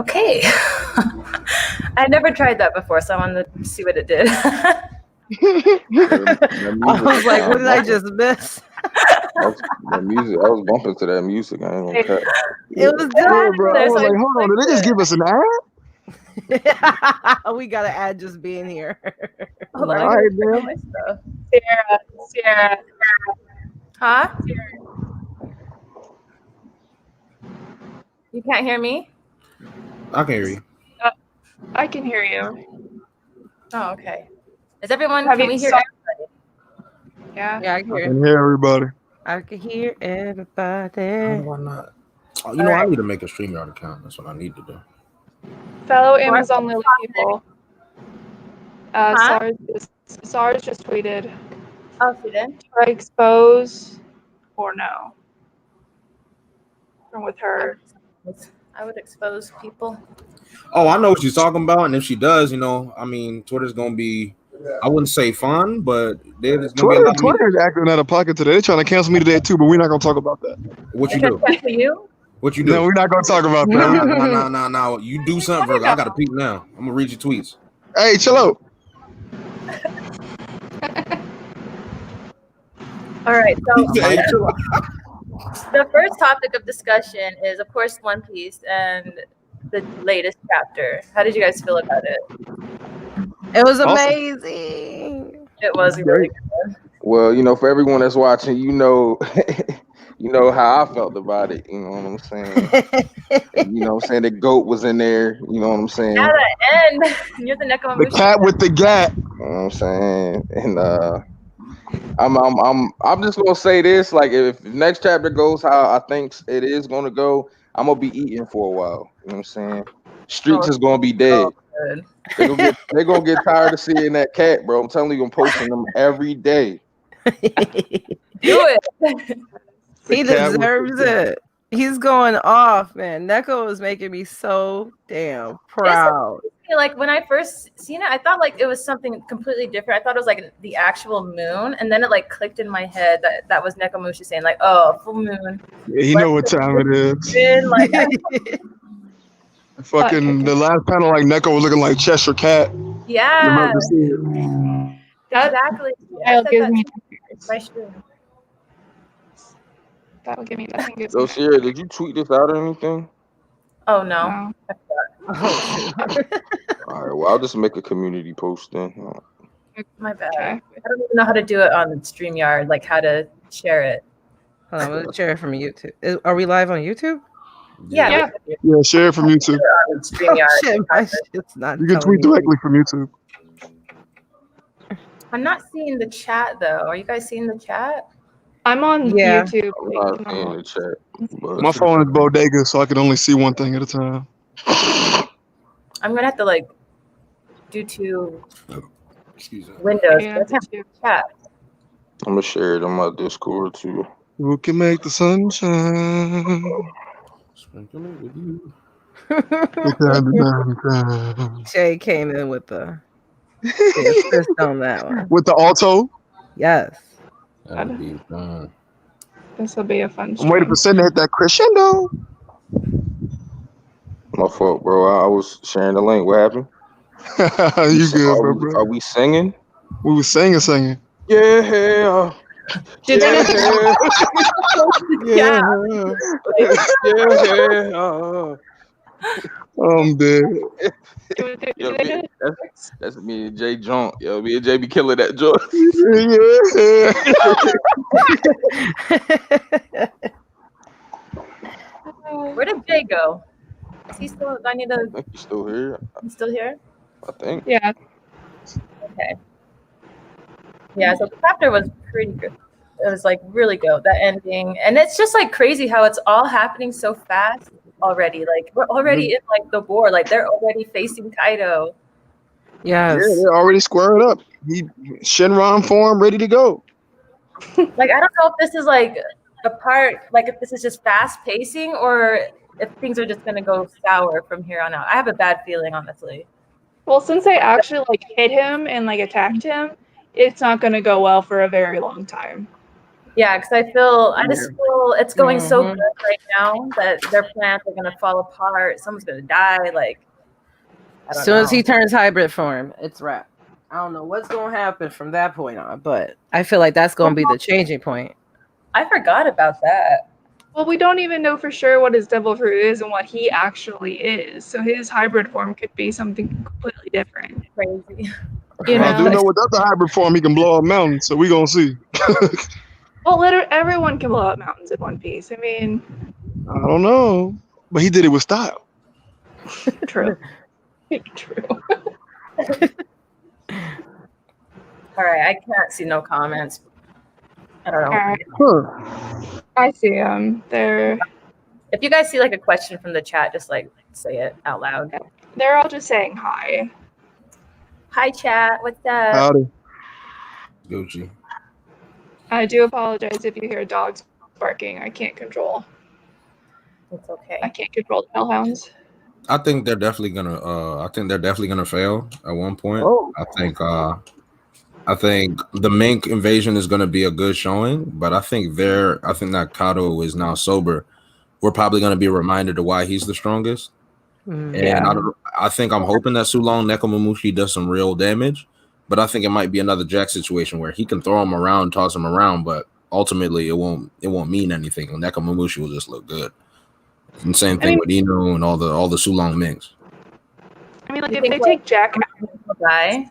Okay. I never tried that before, so I wanted to see what it did. I was like, what did I just miss? That music, I was bumping to that music. I ain't gonna cut. It was Yeah, dope. bro. I was like, hold on, did they just give us an ad? We got to add just being here. Hold Like, on, all I right, gotta man. stuff. Sierra. Huh? You can't hear me? I can hear you. I can hear you. Oh, okay. Is everyone? Have Can you we hear saw- everybody? Yeah. Yeah, I can I hear. can hear everybody. I can hear How everybody. do I not? Oh, you know, I need to make a StreamYard account. That's what I need to do. Fellow Amazon Lily people. Huh? SARS just tweeted. Oh, she did? Do I expose or no? From with her. I would expose people. Oh, I know what she's talking about, and if she does, you know, I mean, Twitter's gonna be, I wouldn't say fun, but there's gonna be a lot of Twitter is acting out of pocket today. They're trying to cancel me today too, but we're not gonna talk about that. What you do? For you? What you do? No, we're not gonna talk about that. No. You do something, Virgo. I gotta peek now. I'm gonna read your tweets. Hey, chill out. All right. So Hey, chill out. the first topic of discussion is, of course, One Piece and the latest chapter. How did you guys feel about it? It was Awesome. It amazing. was really good. Well, you know, for everyone that's watching, you know, you know how I felt about it. You know what I'm saying? You know what I'm saying? The goat was in there. You know what I'm saying? At the end, you're the The Nekomamushi. cat with the gat. You know what I'm saying? And I'm just gonna say this: like, if the next chapter goes how I think it is gonna go, I'm gonna be eating for a while. You know what I'm saying? Streets is gonna be dead. Good. They're gonna get tired of seeing that cat, bro. I'm telling you, I'm posting them every day. Do it. He cat with deserves it. He's going off, man. Neko is making me so damn proud. Like when I first seen it, I thought like it was something completely different. I thought it was like the actual moon, and then it like clicked in my head that was Nekomamushi saying like, "Oh, full moon." Yeah, you know what time it is. Been, like, Fucking the last panel, like Neko was looking like Cheshire Cat. yeah, Remember seeing exactly. That'll give me My stream. that'll give me nothing gives So, me Sierra, did you tweet this out or anything? Oh no. no. Oh, All right, well, I'll just make a community post then. My bad. Okay. I don't even know how to do it on StreamYard, like how to share it. Hold on, I'm gonna share it from YouTube. Are we live on YouTube? Yeah. Yeah, share it from YouTube. On StreamYard. Shit, my shit's not You can telling tweet me. directly from YouTube. I'm not seeing the chat though. Are you guys seeing the chat? I'm on Yeah. YouTube. I'm like, not seeing normal. the chat. But My phone is bodega, so I can only see one thing at a time. I'm gonna have to like do two Excuse me. windows. Yeah, I can't see the chat. I'm gonna share it on my Discord too. Who can make the sunshine? Sprinkle it with you. Shay came in with the assist on that one. With the alto. Yes. That'll be fun. This will be a fun I'm waiting for Sin to hit that crescendo. My fault, bro. I was sharing the link. What happened? You good, Are bro? we singing? We was singing. Yeah. Did they not Yeah. Yeah. Yeah. I'm dead. do they Yo, do me, that's me and Jay Junk. Yo, me and Jay be killing that joint. Where did Jay go? Is he still? I need I to. think he's still here. He's still here. I think. Yeah. Okay. Yeah. So the chapter was pretty good. It was like really good, that ending, and it's just like crazy how it's all happening so fast already. Like we're already in like the war. Like they're already facing Kaido. Yes. Yeah, they're already squared up. He Shinron form ready to go. Like I don't know if this is like a part, like if this is just fast pacing or if things are just gonna go sour from here on out. I have a bad feeling, honestly. Well, since they actually like hit him and like attacked him, it's not going to go well for a very long time. Yeah, because I just feel it's going so good right now that their plans are gonna fall apart. Someone's gonna die. Like, I don't As soon know. as he turns hybrid form, it's wrap. I don't know what's gonna happen from that point on, but I feel like that's gonna be the changing point. I forgot about that. Well, we don't even know for sure what his devil fruit is and what he actually is. So his hybrid form could be something completely different. Crazy. You I do know? know without the hybrid form, he can blow up mountains, so we gonna see. Well, literally everyone can blow up mountains in One Piece. I mean, I don't know, but he did it with style. true. True. All right, I can't see no comments. I don't know. Alright. I see them. They're If you guys see like a question from the chat, just like say it out loud. all just saying hi. Hi, chat. What's up? Howdy. Gucci. I do apologize if you hear dogs barking. I can't control. It's okay. I can't control the hellhounds. I think they're definitely gonna fail at one point. Oh. I think the Mink invasion is gonna be a good showing, but I think that Kato is now sober. We're probably gonna be reminded of why he's the strongest. And I'm hoping that Sulong Nekomamushi does some real damage, but I think it might be another Jack situation where he can throw him around, toss him around, but ultimately it won't mean anything. Nekomamushi will just look good. And same thing with Inu and all the Sulong Minks. I mean, like if they take Jack out,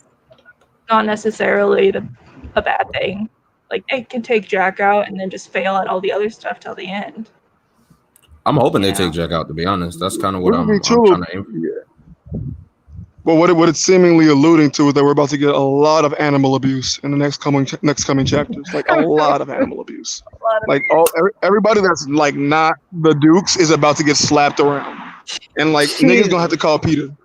not necessarily a bad thing. Like they can take Jack out and then just fail at all the other stuff till the end. I'm hoping they take Jack out, to be honest. That's kind of what I'm trying to aim for. Yeah. Well, what it's seemingly alluding to is that we're about to get a lot of animal abuse in the next coming chapters. Like a lot of animal abuse. Like everybody that's like not the Dukes is about to get slapped around, and like niggas gonna have to call Peter.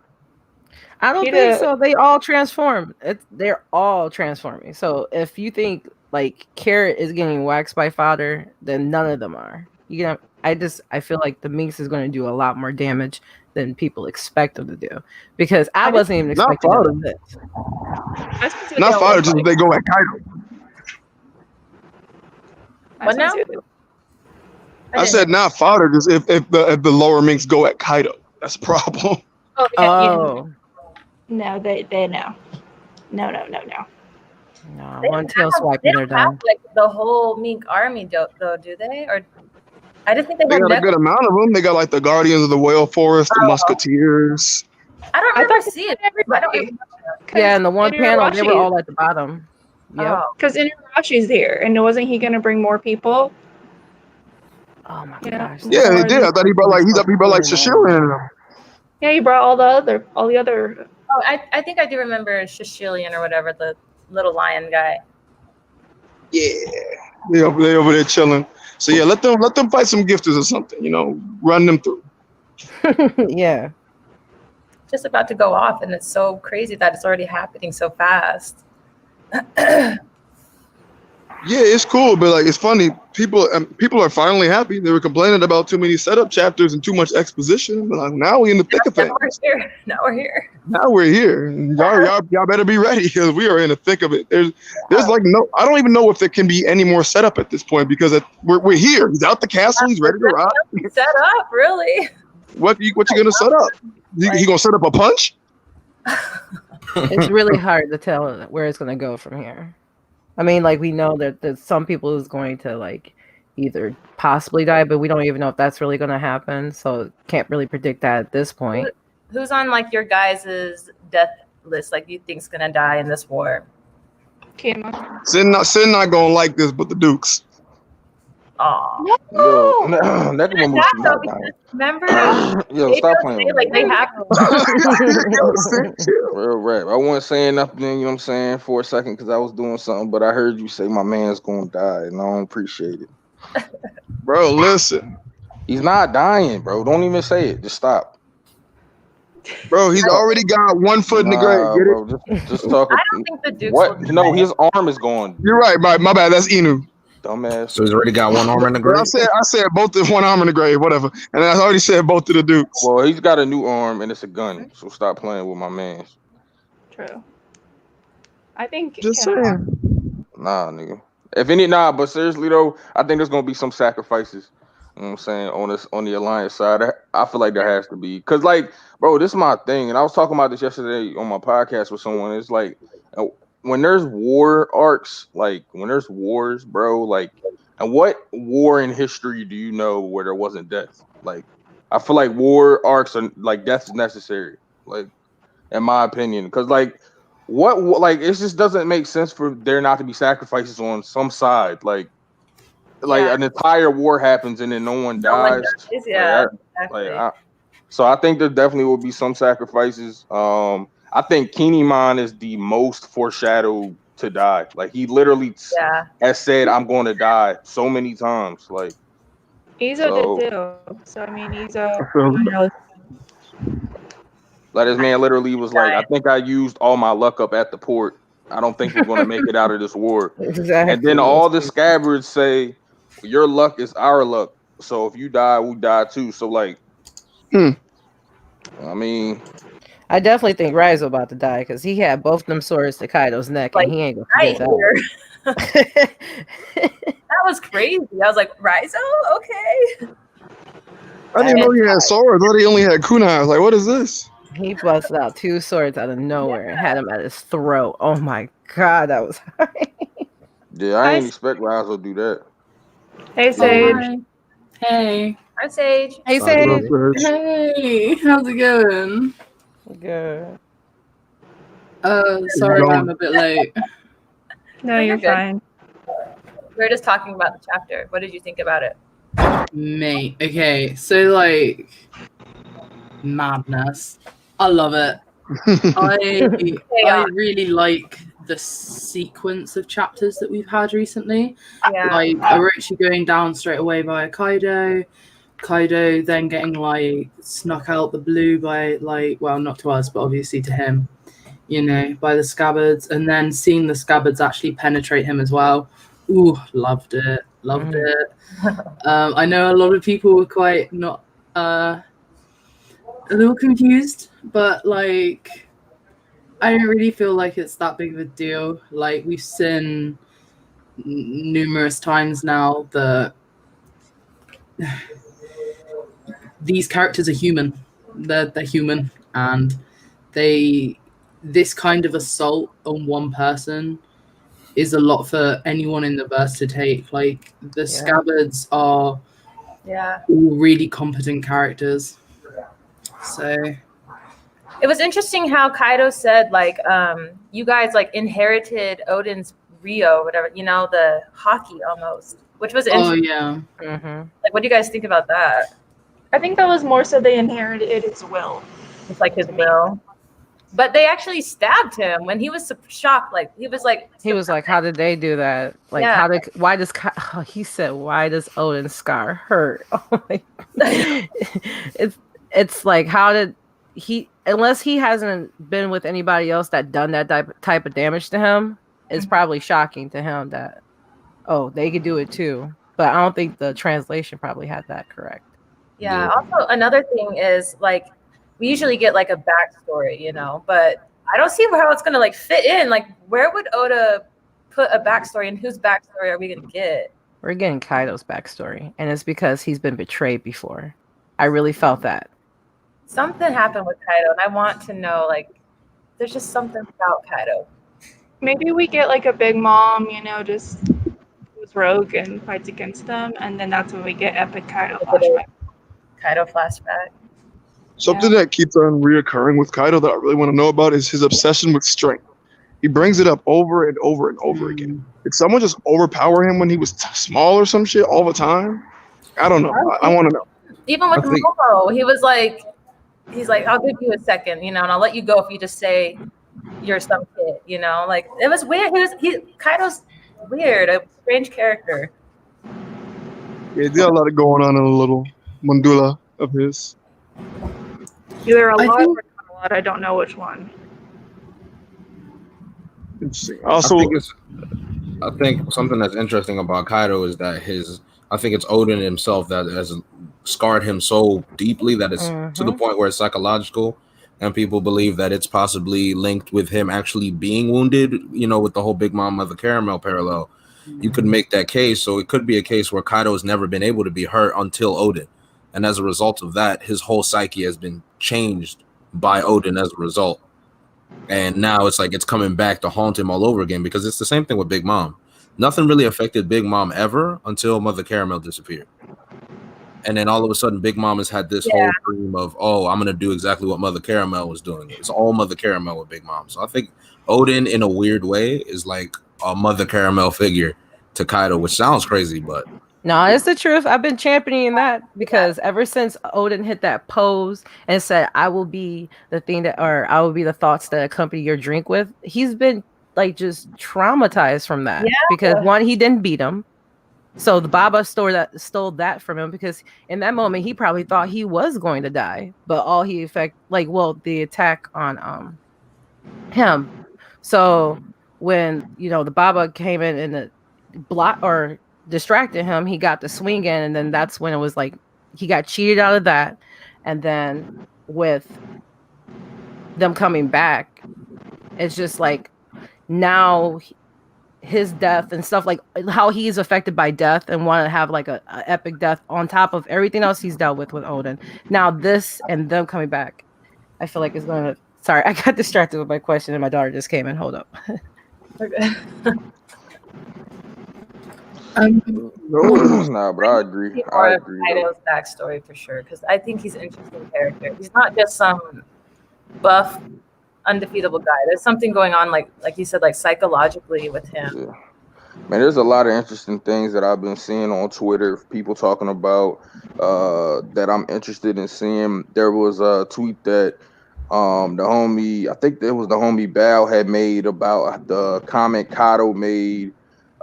I don't think so. They all transform. They're all transforming. So if you think like Carrot is getting waxed by fodder, then none of them are. I feel like the Minx is going to do a lot more damage than people expect them to do, because I wasn't even expecting this. Not fodder, just if they go at Kaido. What now? I said not fodder, just if the lower Minx go at Kaido. That's a problem. Oh. No, they no. No. No, one tail swiping, they're done. Have, like the whole Mink army, though, do they? Or I just think they got a good amount of them. They got like the Guardians of the Whale Forest, the Musketeers. I don't remember seeing it. Yeah, in the one panel, they were all at the bottom. Yeah, because Inuyashi's here, and wasn't he gonna bring more people? Oh my gosh! Yeah, he did. I thought he brought like Shishiro in them. Yeah, he brought all the other. Oh, I think I do remember Shishilian or whatever, the little lion guy. Yeah, they over there chilling. So yeah, let them fight some gifters or something. Run them through. Yeah. Just about to go off, and it's so crazy that it's already happening so fast. Yeah, it's cool, but like it's funny. People are finally happy. They were complaining about too many setup chapters and too much exposition. But like, now we in the thick of things. Now we're here. Now we're here. And y'all better be ready, because we are in the thick of it. There's like I don't even know if there can be any more setup at this point, because we're here. He's out the castle. He's ready to rock. Set up, really? What you gonna set up? He gonna set up a punch? It's really hard to tell where it's gonna go from here. I mean, like, we know that some people is going to like either possibly die, but we don't even know if that's really going to happen. So can't really predict that at this point. Who's on like your guys' death list? Like, you think's going to die in this war? Kima. Sin not gonna like this, but the Dukes. Oh no, that's remember? Yo, stop playing. Like they have real rap. I wasn't saying nothing, you know what I'm saying, for a second, because I was doing something, but I heard you say my man's gonna die, and I don't appreciate it. Bro, listen. He's not dying, bro. Don't even say it. Just stop. Bro, he's already got one foot in the grave. Get it? Just talk. I don't think the Dukes. What? No, his arm is gone. You're right. My bad. That's Inu. Dumbass. So he's already got one arm in the grave. I said both of one arm in the grave, whatever. And I already said both of the Dukes. Well, he's got a new arm and it's a gun. So stop playing with my man. True. I think. Just saying. Nah, nigga. If any, but seriously though, I think there's gonna be some sacrifices. You know what I'm saying on the alliance side. I feel like there has to be, cause like, bro, this is my thing, and I was talking about this yesterday on my podcast with someone. It's like when there's war arcs, like when there's wars, bro, like, and what war in history do you know where there wasn't death? Like, I feel like war arcs are like death is necessary, like in my opinion, because like what like it just doesn't make sense for there not to be sacrifices on some side, like an entire war happens and then no one dies. Yeah, exactly. So I think there definitely will be some sacrifices. I think Kinemon is the most foreshadowed to die. Like he literally has said, "I'm going to die" so many times. Like Izo did too. So I mean, Izo. Like this man literally was like, "I think I used all my luck up at the port. I don't think we're going to make it out of this war." Exactly. And then all the scabbards say, "Your luck is our luck. So if you die, we die too." So like, I mean, I definitely think Raizo about to die because he had both them swords to Kaido's neck, and he ain't gonna forget that. That was crazy. I was like, Raizo, okay. I didn't know he had swords. I thought he only had kunais. Like, what is this? He busted out 2 swords out of nowhere and had him at his throat. Oh my god, that was high. Yeah, I didn't expect Raizo to do that. Hey, Sage. Hey. Hi, Sage. Hey, Sage. Hey, how's it going? Good. Sorry I'm a bit late. No, you're fine. We're just talking about the chapter. What did you think about it? Mate, okay, so like madness. I love it. I really like the sequence of chapters that we've had recently. Like Orochi going down straight away by Kaido then getting like snuck out the blue by like, well, not to us, but obviously to him, you know, by the scabbards, and then seeing the scabbards actually penetrate him as well. Ooh, loved it. I know a lot of people were quite not a little confused, but like I don't really feel like it's that big of a deal. Like we've seen numerous times now that these characters are human. They're human, and this kind of assault on one person is a lot for anyone in the verse to take. Like the scabbards are all really competent characters. So it was interesting how Kaido said like you guys like inherited Odin's Rio, whatever, you know, the hockey almost, which was interesting. Like what do you guys think about that? I think that was more so they inherited his will. It's like his will. But they actually stabbed him when he was shocked. Like he was like, how did they do that? Like he said, why does Odin's scar hurt? Oh my it's like, how did he, unless he hasn't been with anybody else that done that type of damage to him, it's probably shocking to him that, oh, they could do it too. But I don't think the translation probably had that correct. Yeah. Also, another thing is like we usually get like a backstory, you know, but I don't see how it's gonna like fit in. Like, where would Oda put a backstory, and whose backstory are we gonna get? We're getting Kaido's backstory, and it's because he's been betrayed before. I really felt that. Something happened with Kaido, and I want to know, like, there's just something about Kaido. Maybe we get like a big mom, you know, just goes rogue and fights against them, and then that's when we get epic Kaido flashback. Something that keeps on reoccurring with Kaido that I really want to know about is his obsession with strength. He brings it up over and over and over again. Did someone just overpower him when he was small or some shit all the time? I don't know. I want to know. Even with Momo, he was like, he's like, I'll give you a second, you know, and I'll let you go if you just say you're some kid, you know. Like, it was weird. Kaido's weird, a strange character. Yeah, he did a lot of going on in a little mandula of his. Either a lot or not a lot. I don't know which one. Interesting. Also, I think something that's interesting about Kaido is that I think it's Odin himself that has scarred him so deeply that it's to the point where it's psychological, and people believe that it's possibly linked with him actually being wounded, you know, with the whole Big Mom Mother Caramel parallel. you could make that case. So it could be a case where Kaido has never been able to be hurt until Odin. And as a result of that, his whole psyche has been changed by Odin as a result. And now it's like it's coming back to haunt him all over again, because it's the same thing with Big Mom. Nothing really affected Big Mom ever until Mother Caramel disappeared. And then all of a sudden, Big Mom has had this whole dream of, oh, I'm going to do exactly what Mother Caramel was doing. It's all Mother Caramel with Big Mom. So I think Odin, in a weird way, is like a Mother Caramel figure to Kaido, which sounds crazy, but... No, it's the truth. I've been championing that because ever since Odin hit that pose and said, I will be the thing that, or I will be the thoughts that accompany your drink with, he's been like just traumatized from that. Because one, he didn't beat him. So the Baba stole that from him, because in that moment he probably thought he was going to die, but all he the attack on him. So when the Baba came in and the block or distracted him, he got the swing in, and then that's when it was like he got cheated out of that. And then with them coming back, it's just like now his death and stuff, like how he's affected by death and want to have like a epic death on top of everything else he's dealt with Odin. Now this and them coming back, I feel like it's going to... Sorry, I got distracted with my question and my daughter just came in. Hold up. Nah, but I agree. I agree. Kaido's backstory for sure, because I think he's an interesting character. He's not just some buff, undefeatable guy. There's something going on, like you said, like psychologically with him. Yeah. Man, there's a lot of interesting things that I've been seeing on Twitter, people talking about that I'm interested in seeing. There was a tweet that the homie, I think it was the homie Bao, had made about the comment Kaido made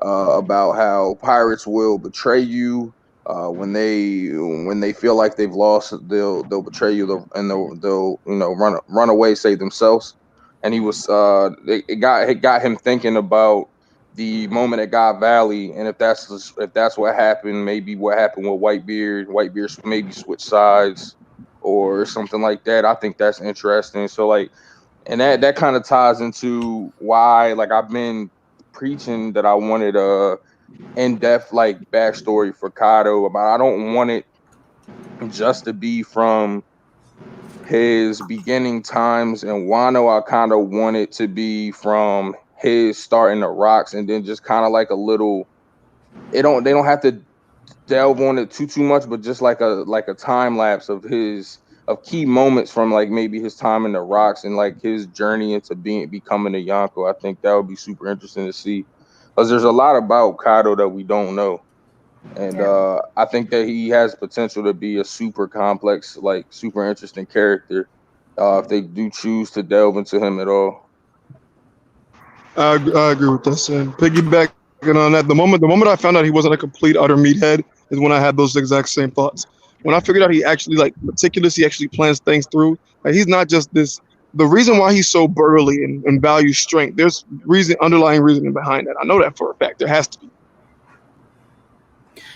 about how pirates will betray you when they feel like they've lost. They'll betray you, and they'll run away, save themselves. And he was it got him thinking about the moment at God Valley, and if that's what happened, maybe what happened with Whitebeard maybe switch sides or something like that. I think that's interesting. So like, and that kind of ties into why, like, I've been preaching that I wanted a in-depth like backstory for Kaido. About I don't want it just to be from his beginning times in Wano. I kind of want it to be from his starting the rocks, and then just kind of like a little. They don't have to delve on it too much, but just like a time lapse of key moments from like maybe his time in the rocks and like his journey into becoming a Yonko. I think that would be super interesting to see, because there's a lot about Kaido that we don't know. And I think that he has potential to be a super complex, like super interesting character if they do choose to delve into him at all. I agree with this. And piggybacking on that, the moment I found out he wasn't a complete utter meathead is when I had those exact same thoughts. When I figured out he actually like meticulous, he actually plans things through. Like he's not just this. The reason why he's so burly and values strength, there's underlying reasoning behind that. I know that for a fact. There has to be.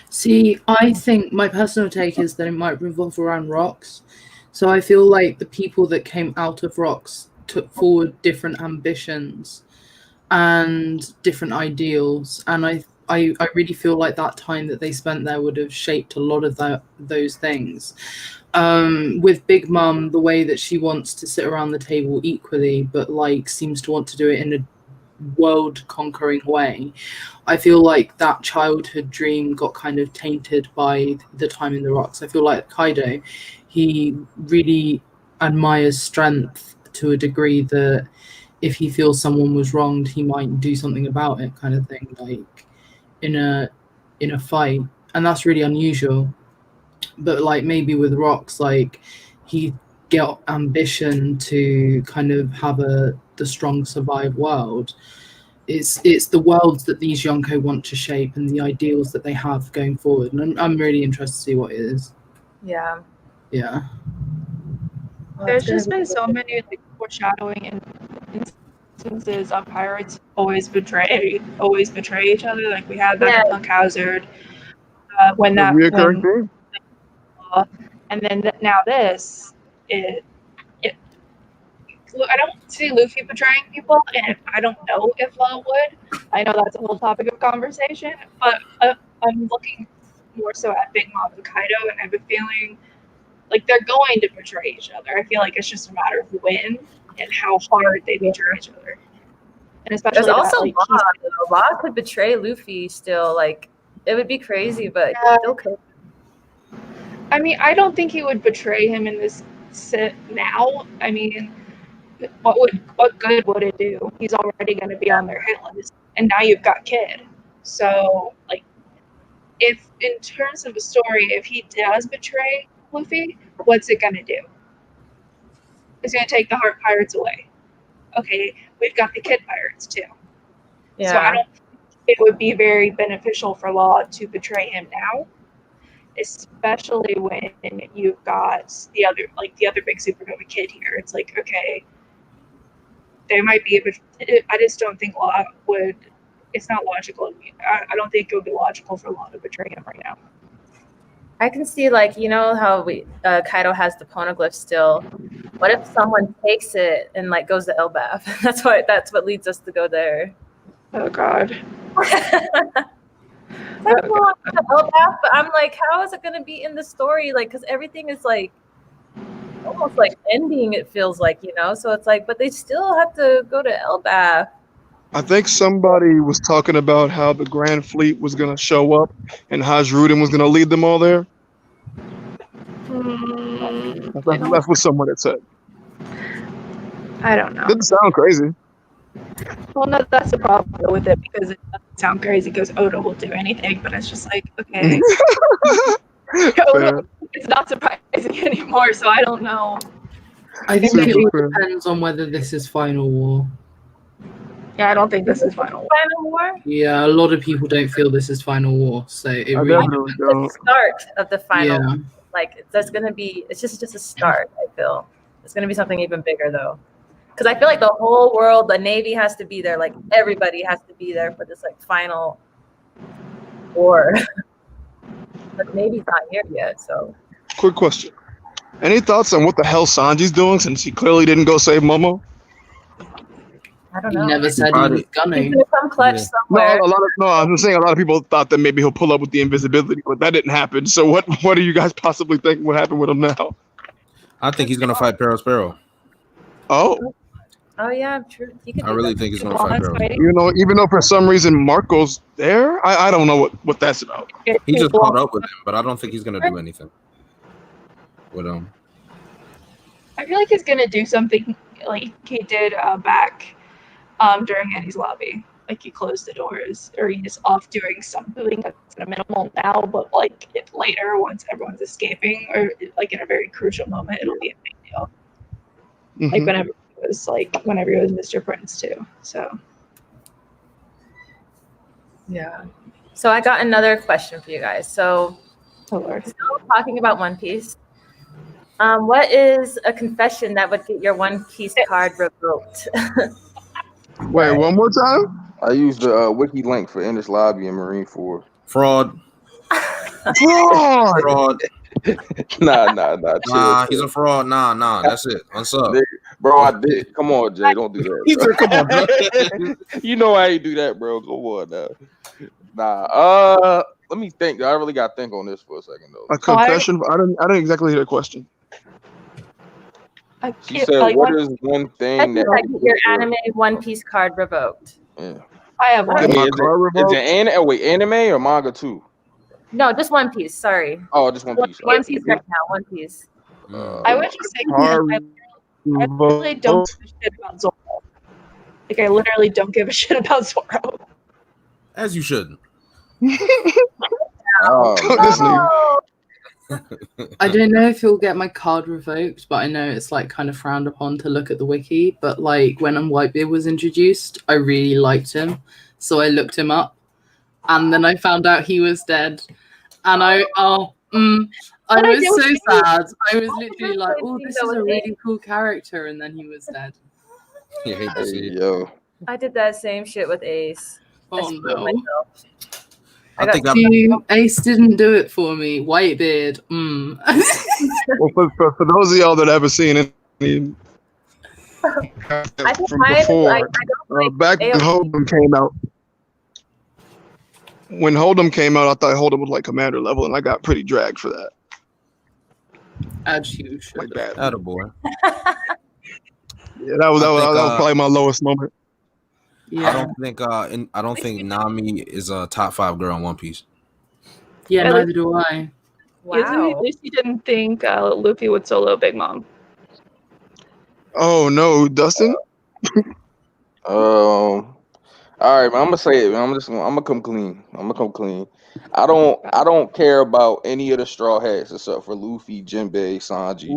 See, I think my personal take is that it might revolve around rocks. So I feel like the people that came out of rocks took forward different ambitions and different ideals. And I really feel like that time that they spent there would have shaped a lot of those things. With Big Mom, the way that she wants to sit around the table equally, but like seems to want to do it in a world-conquering way. I feel like that childhood dream got kind of tainted by the time in the rocks. I feel like Kaido, he really admires strength to a degree that if he feels someone was wronged, he might do something about it, kind of thing, like in a fight. And that's really unusual. But like maybe with rocks, like he got ambition to kind of have the strong survive world. It's the worlds that these Yonko want to shape and the ideals that they have going forward. And I'm really interested to see what it is. Yeah. Yeah. There's just been so many like foreshadowing instances of pirates always betray each other. Like we had that in Punk Hazard and then now this look, I don't see Luffy betraying people, and I don't know if Law would, I know that's a whole topic of conversation, but I'm looking more so at Big Mom and Kaido, and I have a feeling like they're going to betray each other. I feel like it's just a matter of when and how hard they betray each other. And especially there's also like, Law could betray Luffy still. Like, it would be crazy, but he still could. I mean, I don't think he would betray him in this set now. I mean, what good would it do? He's already going to be on their hit list, and now you've got Kid. So, like, if in terms of a story, if he does betray Luffy, what's it going to do? It's going to take the Heart Pirates away. Okay, we've got the Kid Pirates too. Yeah. So I don't think it would be very beneficial for Law to betray him now, especially when you've got the other big supernova Kid here. It's like, okay, there might be, I just don't think Law would. It's not logical. I don't think it would be logical for Law to betray him right now. I can see, like, you know how Kaido has the poneglyph still. What if someone takes it and like goes to Elbaf? That's what leads us to go there. Oh God. Elbaf, but I'm like, how is it going to be in the story? Like, because everything is like almost like ending. It feels like, you know. So it's like, but they still have to go to Elbaf. I think somebody was talking about how the Grand Fleet was going to show up and Hajrudin was going to lead them all there. That's what someone had said. I don't know. Didn't sound crazy. Well, no, that's the problem with it, because it doesn't sound crazy because Oda will do anything, but it's just like, okay. Oda, it's not surprising anymore, so I don't know. I think it all depends on whether this is Final War. Yeah, I don't think this is Final War. Yeah, a lot of people don't feel this is Final War, so it really depends. The start of the final. Yeah. Like, there's gonna be, it's just a start. I feel it's gonna be something even bigger though, because I feel like the whole world, the Navy has to be there. Like, everybody has to be there for this like final war. But the Navy's not here yet. So, quick question: any thoughts on what the hell Sanji's doing, since he clearly didn't go save Momo? I don't know. He never said he was gonna. He's in some clutch somewhere. I'm just saying a lot of people thought that maybe he'll pull up with the invisibility, but that didn't happen. So what do you guys possibly think will happen with him now? I think he's gonna fight Sparrow. Oh. Oh yeah, true. I really think he's gonna fight Sparrow. Even though for some reason Marco's there, I don't know what that's about. He just caught up with him, but I don't think he's gonna do anything with him. I feel like he's gonna do something like he did back during Eddie's lobby. Like, he closed the doors, or he's off doing something that's a minimal now, but like later, once everyone's escaping, or like in a very crucial moment, it'll be a big deal. Mm-hmm. Like whenever he was Mr. Prince too. So yeah. So I got another question for you guys. So still talking about One Piece. What is a confession that would get your One Piece card revoked? Wait, one more time? I used the wiki link for Ennis Lobby and Marineford. Fraud. Fraud. Nah, he's a fraud. Nah. That's it. What's up? Bro, I did. Come on, Jay. Don't do that. He said, come on, bro. You know I ain't do that, bro. Come on now. Nah. Let me think. I really got to think on this for a second, though. A confession? I didn't exactly hear the question. She said, "What is one thing that get your anime One Piece card revoked?" Yeah. I have one. Is it anime or manga too? No, just One Piece. Sorry. Oh, just One Piece. One Piece right now. One Piece. I would just say I really don't give a shit about Zoro. Like, I literally don't give a shit about Zoro. As you shouldn't. I don't know if he'll get my card revoked, but I know it's like kind of frowned upon to look at the wiki. But like when Whitebeard was introduced, I really liked him, so I looked him up, and then I found out he was dead, and I was so sad. I was literally like, "Oh, this is a really cool character," and then he was dead. You hate to see it. Yo. I did that same shit with Ace. Oh no. I think Ace didn't do it for me. Whitebeard. Well, for those of y'all that haven't seen it, I think from before, back when Hogan came out, when Hold'em came out, I thought Hold'em was like commander level, and I got pretty dragged for that. As you should. Like that. Attaboy. Yeah, that was probably my lowest moment. Yeah. I don't think Nami is a top 5 girl in One Piece. Yeah, neither do I. Wow. At least you didn't think Luffy would solo Big Mom. Oh no, Dustin. All right, man, I'm gonna say it, man. I'm gonna come clean. I don't care about any of the Straw Hats except for Luffy, Jinbei, Sanji,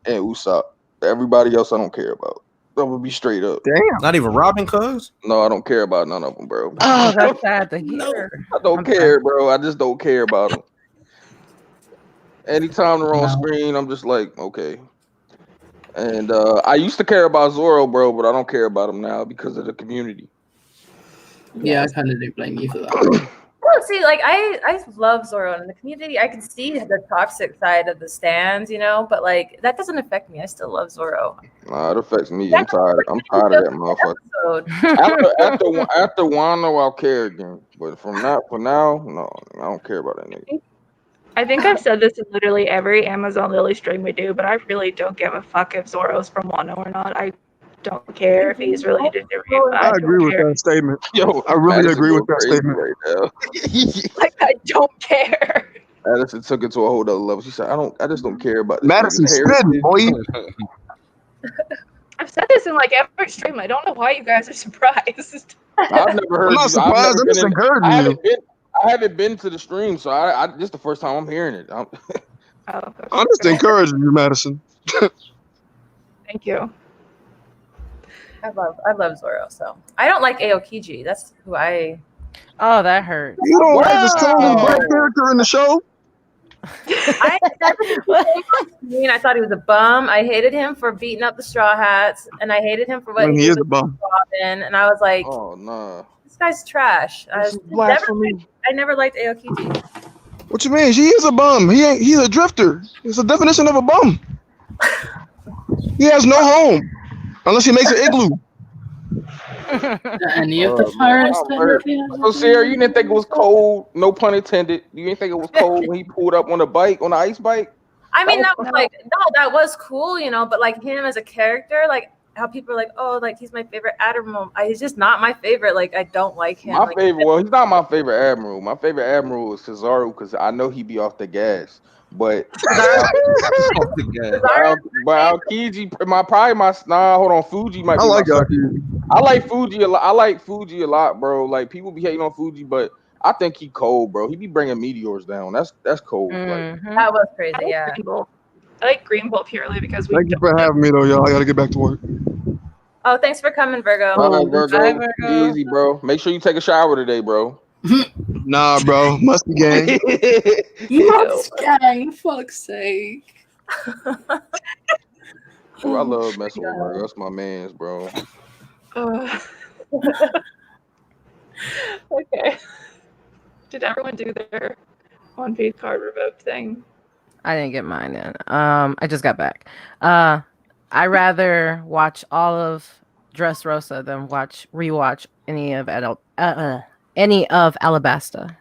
and Usopp. Everybody else I don't care about. I'm gonna be straight up. Damn. Not even Robin, cuz? No, I don't care about none of them, bro. Oh, that's sad to hear. I don't care, bro. I just don't care about them. Anytime they're on screen, I'm just like, okay. And I used to care about Zoro, bro, but I don't care about him now because of the community. Yeah, I kind of do blame you for that. Well, see, like I love Zoro in the community. I can see the toxic side of the stands, you know, but like that doesn't affect me. I still love Zoro. Nah, it affects me. I'm tired of that motherfucker. after Wano, I'll care again. But for now, no, I don't care about that nigga. I think I've said this in literally every Amazon Lily stream we do, but I really don't give a fuck if Zoro's from Wano or not. I don't care if he's related to Ryuma. I agree with that statement. Yo, I really agree with that statement. Right now. Like, I don't care. Addison took it to a whole other level. She said, I just don't care about this. Madison spitting, boy. I've said this in like every stream. I don't know why you guys are surprised. I've never heard. I'm not surprised. I'm just encouraging you. I haven't been to the stream, so I this is the first time I'm hearing it. I'm just encouraging you, Madison. Thank you. I love Zoro, so I don't like Aokiji. That's who I. Oh, that hurt. You don't like this totally black character in the show? I thought he was a bum. I hated him for beating up the Straw Hats, and I hated him for what he is a bum. Robin, and I was like, oh no, this guy's trash. I never liked Aokiji. What you mean? He is a bum. He's a drifter. It's a definition of a bum. He has no home unless he makes an igloo. Any of the pirates? So, Sarah, you didn't think it was cold? No pun intended. You didn't think it was cold when he pulled up on the ice bike? I mean, that was cool, you know. But like him as a character, like how people are like, oh, like he's my favorite admiral. He's just not my favorite. Like I don't like him. He's not my favorite admiral. My favorite admiral is Cesaro because I know he be off the gas. But Aokiji, hold on, Fuji might be. I like Fuji a lot. I like Fuji a lot, bro. Like people be hating on Fuji, but I think he cold, bro. He be bringing meteors down. That's cold. Mm-hmm. Like, that was crazy. Yeah. I like Green Bull purely because Thank you for having me, though, y'all. I gotta get back to work. Oh, thanks for coming, Virgo. Virgo. Bye, Virgo. Easy, bro. Make sure you take a shower today, bro. Nah, bro. Must be gang. Must gang, fuck's sake. Bro, I love messing with Virgo. That's my man's, bro. Okay. Did everyone do their One Piece card revoke thing? I didn't get mine in. I just got back. I rather watch all of Dressrosa than rewatch any of Alabasta.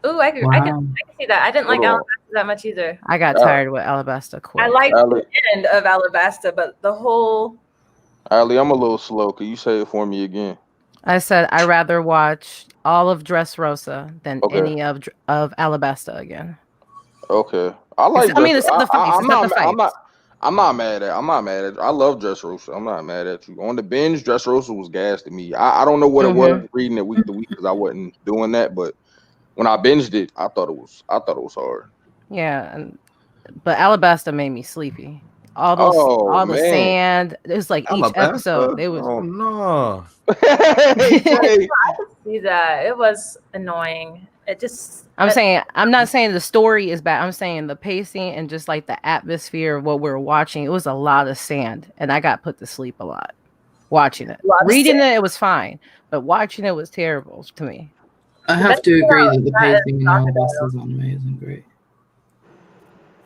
Ooh, I can see that. I didn't like Alabasta that much either. I got tired with Alabasta. I liked the end of Alabasta, but the whole. Ali, I'm a little slow. Can you say it for me again? I said I rather watch all of Dressrosa than any of Alabasta again. Okay, I like. It's the fights. I'm not mad at. I love Dressrosa. I'm not mad at you. On the binge, Dressrosa was gas to me. I don't know what it was reading it week to week because I wasn't doing that. But when I binged it, I thought it was hard. Yeah, but Alabasta made me sleepy. All the sand. It was like each episode. It was. Oh no! I could see that. It was annoying. I'm not saying the story is bad. I'm saying the pacing and just like the atmosphere of what we're watching. It was a lot of sand, and I got put to sleep a lot watching it. Reading it was fine, but watching it was terrible to me. I have to agree that the pacing in Alabasta is amazing. Great.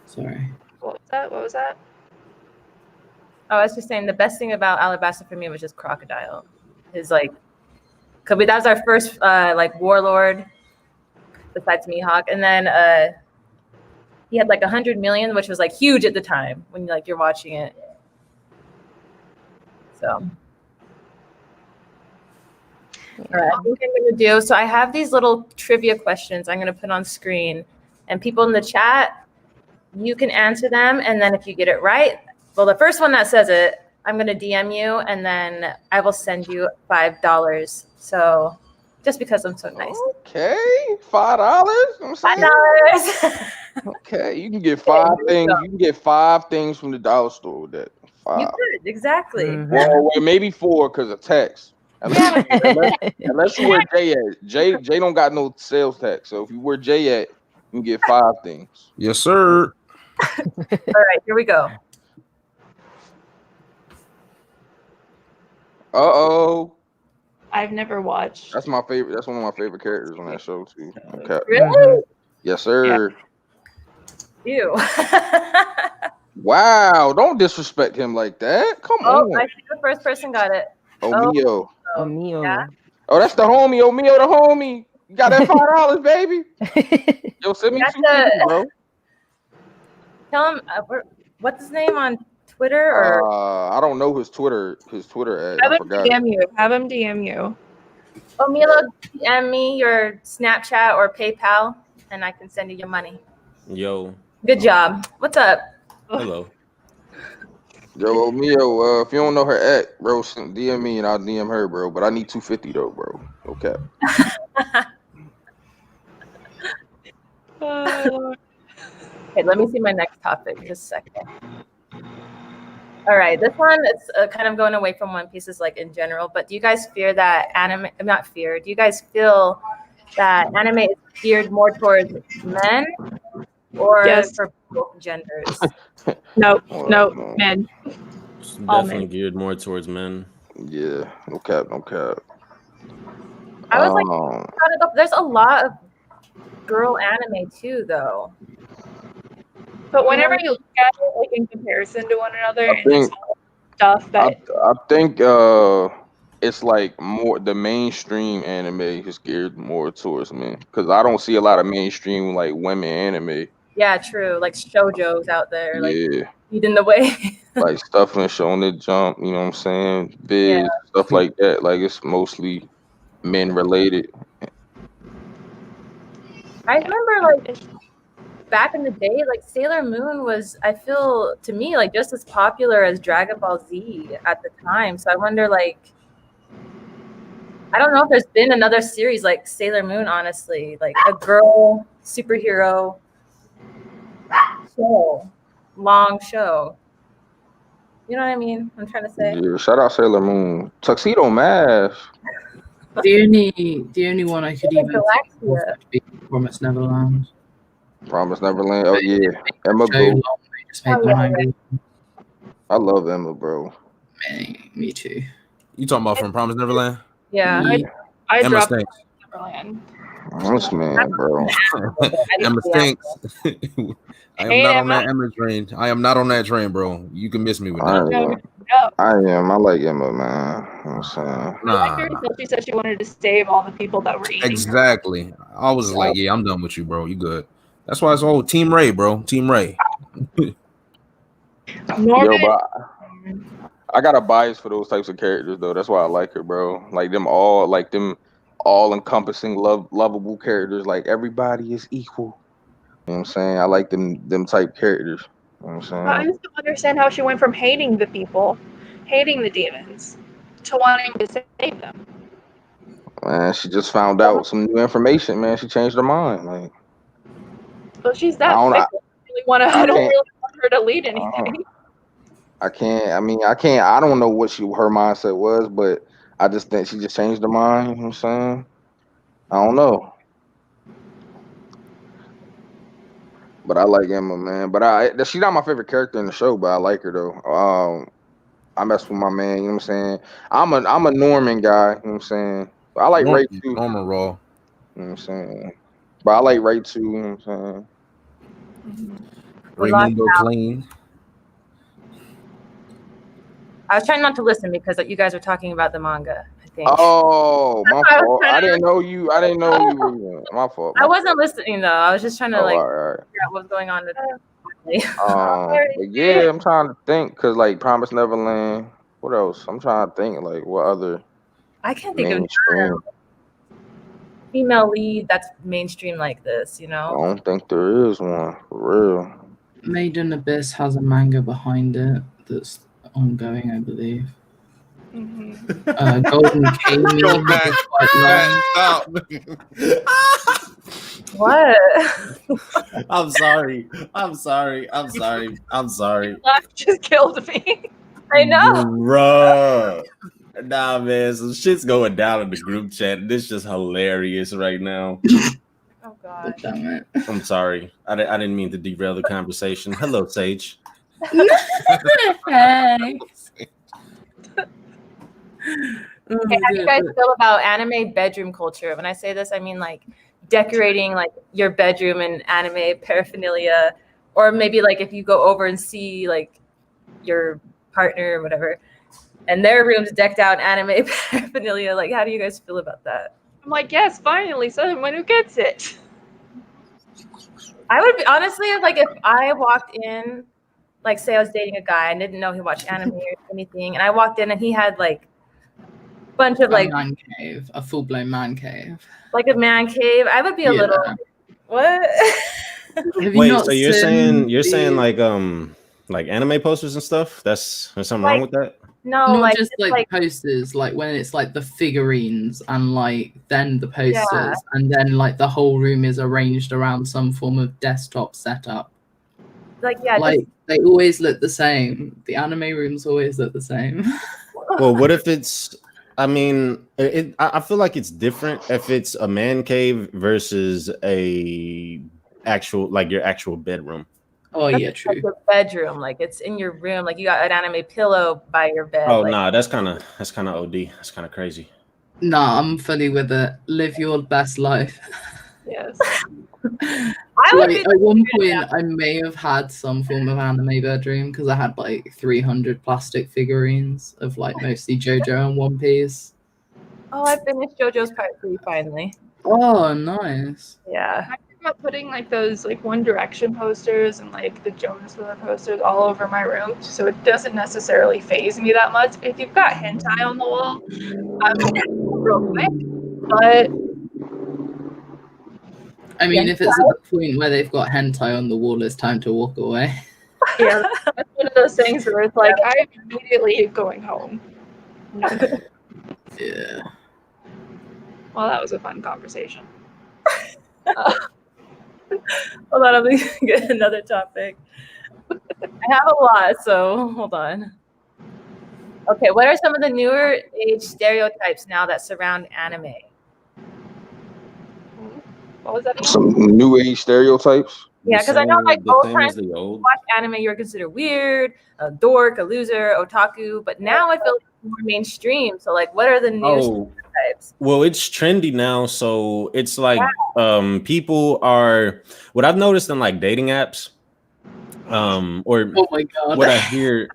Sorry. What was that? Oh, I was just saying the best thing about Alabasta for me was just Crocodile. His like Cause that was our first like warlord besides Mihawk, and then he had like 100 million, which was like huge at the time when like you're watching it. So, all right, I think I'm gonna do. So I have these little trivia questions I'm gonna put on screen, and people in the chat, you can answer them, and then if you get it right, well, the first one that says it, I'm gonna DM you, and then I will send you $5. So, just because I'm so nice. Okay, $5. $5. Okay, you can get 5 things. You can get 5 things from the dollar store with that. 5. You could, exactly. Mm-hmm. Well, maybe 4 because of tax. Unless you where Jay at. Jay don't got no sales tax. So if you where Jay at, you can get 5 things. Yes, sir. All right, here we go. Uh-oh. I've never watched. That's my favorite. That's one of my favorite characters on that show too. Okay. Really? Yes, sir. Yeah. Ew. Wow, don't disrespect him like that. Come on. I think the first person got it. Mio. Mio. Yeah. Oh, that's the homie. Mio the homie. You got that $5, baby. Yo, send me $2, bro. Tell him what's his name on Twitter or I don't know his Twitter ad. Have I him forgot. DM you. Have him DM you. Oh, Milo, DM me your Snapchat or PayPal, and I can send you your money. Yo. Good job. What's up? Hello. Yo, Mio, if you don't know her at, bro, DM me and I'll DM her, bro. But I need $250 though, bro. Okay. Okay, let me see my next topic. Just a second. All right, this one is kind of going away from One Piece, is like in general. But do you guys fear that anime? Not fear. Do you guys feel that anime is geared more towards men or for both genders? No, men. It's definitely geared more towards men. Yeah, no cap. I was like, there's a lot of girl anime too, though. But whenever you look at it, like in comparison to one another, I think stuff that I think it's like more the mainstream anime is geared more towards men because I don't see a lot of mainstream like women anime. Yeah, true. Like shoujo's out there, like Yeah, leading the way. like stuff and Shonen Jump. You know what I'm saying? Viz, stuff like that. Like it's mostly men related. I remember like back in the day, like Sailor Moon was, I feel to me like just as popular as Dragon Ball Z at the time. So I wonder, like, I don't know if there's been another series like Sailor Moon, honestly, like a girl superhero show, long show. You know what I mean? I'm trying to say. Yeah, shout out Sailor Moon. Tuxedo Mask. The only one I could even think of would be Promised Neverland. Promised Neverland. Oh yeah, Emma Go. I love Emma, bro. Me too. You talking about from Promised Neverland? Yeah. I Emma dropped stinks. Neverland. This man, bro. Emma stinks. I am not on that Emma train. I am not on that train, bro. You can miss me with that. I am. I like Emma, man. You know what I'm saying? I liked her until she said she wanted to save all the people that were eating. Exactly. I was like, yeah, I'm done with you, bro. You good. That's why it's all Team Ray, bro. Team Ray. Norman, Yo, but I got a bias for those types of characters, though. That's why I like her, bro. Like them all-encompassing, lovable characters. Like everybody is equal. You know what I'm saying? I like them type characters. You know what I'm saying? I just don't understand how she went from hating the people, hating the demons, to wanting to save them. Man, she just found out some new information, man. She changed her mind. Like, Well, she's that fickle. I don't really want her to lead anything. I don't know what her mindset was, but I just think she just changed her mind. You know what I'm saying? I don't know. But I like Emma, man. But she's not my favorite character in the show, but I like her though. I mess with my man, you know what I'm saying? I'm a Norman guy, you know what I'm saying? But I like Ray too. Norman Raw. You know what I'm saying? But I like Ray too, you know what I'm saying? Raymundo Clean. I was trying not to listen because you guys were talking about the manga. think. Oh, my That's why I was fault. trying I to- didn't know you. I didn't know you were. My fault. I wasn't listening though. I was just trying to Oh, like all right. figure out what's going on with But yeah, I'm trying to think because like Promise Neverland. What else? I'm trying to think like what other I can't think of mainstream. female lead that's mainstream like this, you I know? don't think there is one for real. Made in Abyss has a manga behind it that's ongoing, I believe. Golden Kamuy Yo, Matt, is quite long. stop. What? I'm sorry. Laugh just killed me. I know. Bruh. Nah, man, some shit's going down in the group chat. And it's just hilarious right now. Oh god. Damn it. I'm sorry. I didn't mean to derail the conversation. Hello, Sage. Hey. Okay, how do you guys feel about anime bedroom culture? When I say this, I mean like decorating like your bedroom in anime paraphernalia, or maybe like if you go over and see like your partner or whatever, and their room's decked out in anime paraphernalia. Like, how do you guys feel about that? I'm like, yes, finally, someone who gets it. I would be, honestly, like if I walked in, like say I was dating a guy and didn't know he watched anime or anything, and I walked in and he had like a bunch of like man cave, a full blown man cave, like a man cave, I would be a little what? Wait, so you're saying like anime posters and stuff? There's something wrong with that? No, not like just like posters, like when it's like the figurines and like then the posters, and then like the whole room is arranged around some form of desktop setup. Like like they always look the same. The anime rooms always look the same. Well, what if it's? I mean, I feel like it's different if it's a man cave versus a actual like your actual bedroom. Oh yeah, true. Like your bedroom, like it's in your room, like you got an anime pillow by your bed. Oh like, nah, that's kind of OD. That's kind of crazy. Nah, I'm fully with it. Live your best life. Yes. At one point, I may have had some form of anime bedroom because I had like 300 plastic figurines of like mostly JoJo and One Piece. Oh, I finished JoJo's Part 3 finally. Oh, nice. Yeah. I think about putting like those like One Direction posters and like the Jonas Brother posters all over my room, so it doesn't necessarily phase me that much. If you've got hentai on the wall, I'm real quick, but. I mean, if it's at the point where they've got hentai on the wall, it's time to walk away. Yeah, that's one of those things where it's like, I'm immediately going home. No. Yeah. Well, that was a fun conversation. Hold on, I'm going to get another topic. I have a lot, so hold on. Okay, what are some of the newer age stereotypes now that surround anime? What was that again? Some new age stereotypes. Yeah, because I know like old times the old. watch anime, you were considered weird, a dork, a loser, otaku. But now I feel like it's more mainstream. So like, what are the new stereotypes? Well, it's trendy now, so it's like people are. What I've noticed in like dating apps, or oh my god, what I hear,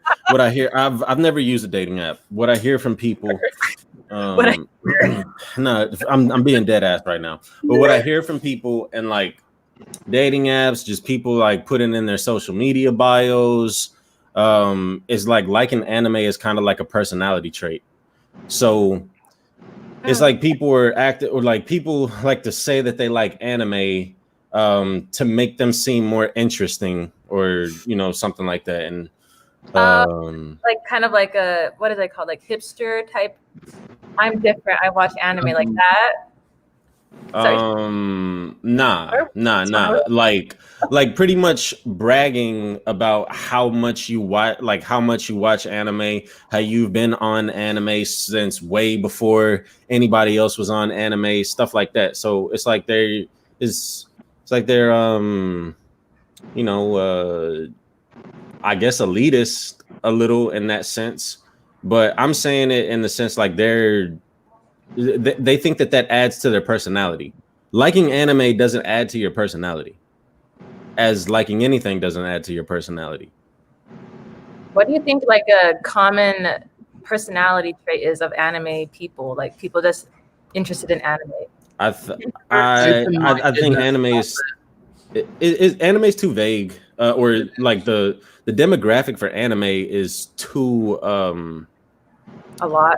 I've never used a dating app. What I hear from people. No, I'm being dead ass right now. But what I hear from people and like dating apps, just people like putting in their social media bios, is like liking anime is kind of like a personality trait. So it's like people are active, or like people like to say that they like anime to make them seem more interesting, or something like that. And like kind of like a, what is it called, like hipster type? I'm different, I watch anime, like that. Nah. Like pretty much bragging about how much you watch anime, how you've been on anime since way before anybody else was on anime, stuff like that. So it's like they're I guess elitist a little in that sense, but I'm saying it in the sense like they think that adds to their personality. Liking anime doesn't add to your personality, as liking anything doesn't add to your personality. What do you think like a common personality trait is of anime people, like people just interested in anime. I think anime is anime is too vague, or like the demographic for anime is too a lot.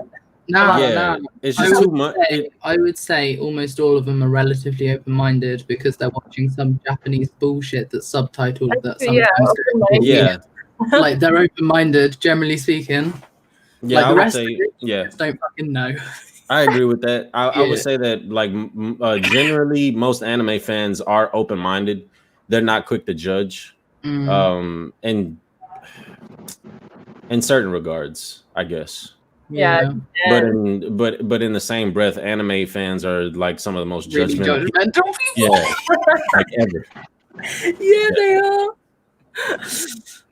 No, it's just too much. I would say almost all of them are relatively open-minded because they're watching some Japanese bullshit that's subtitled that sometimes like they're open-minded, generally speaking. Yeah, like I the would rest say, of it, yeah, just don't fucking know. I agree with that. I would say that like generally most anime fans are open-minded. They're not quick to judge. And in certain regards, I guess. Yeah. But in the same breath, anime fans are like some of the most really judgmental people. Yeah, like ever. Yeah, they are.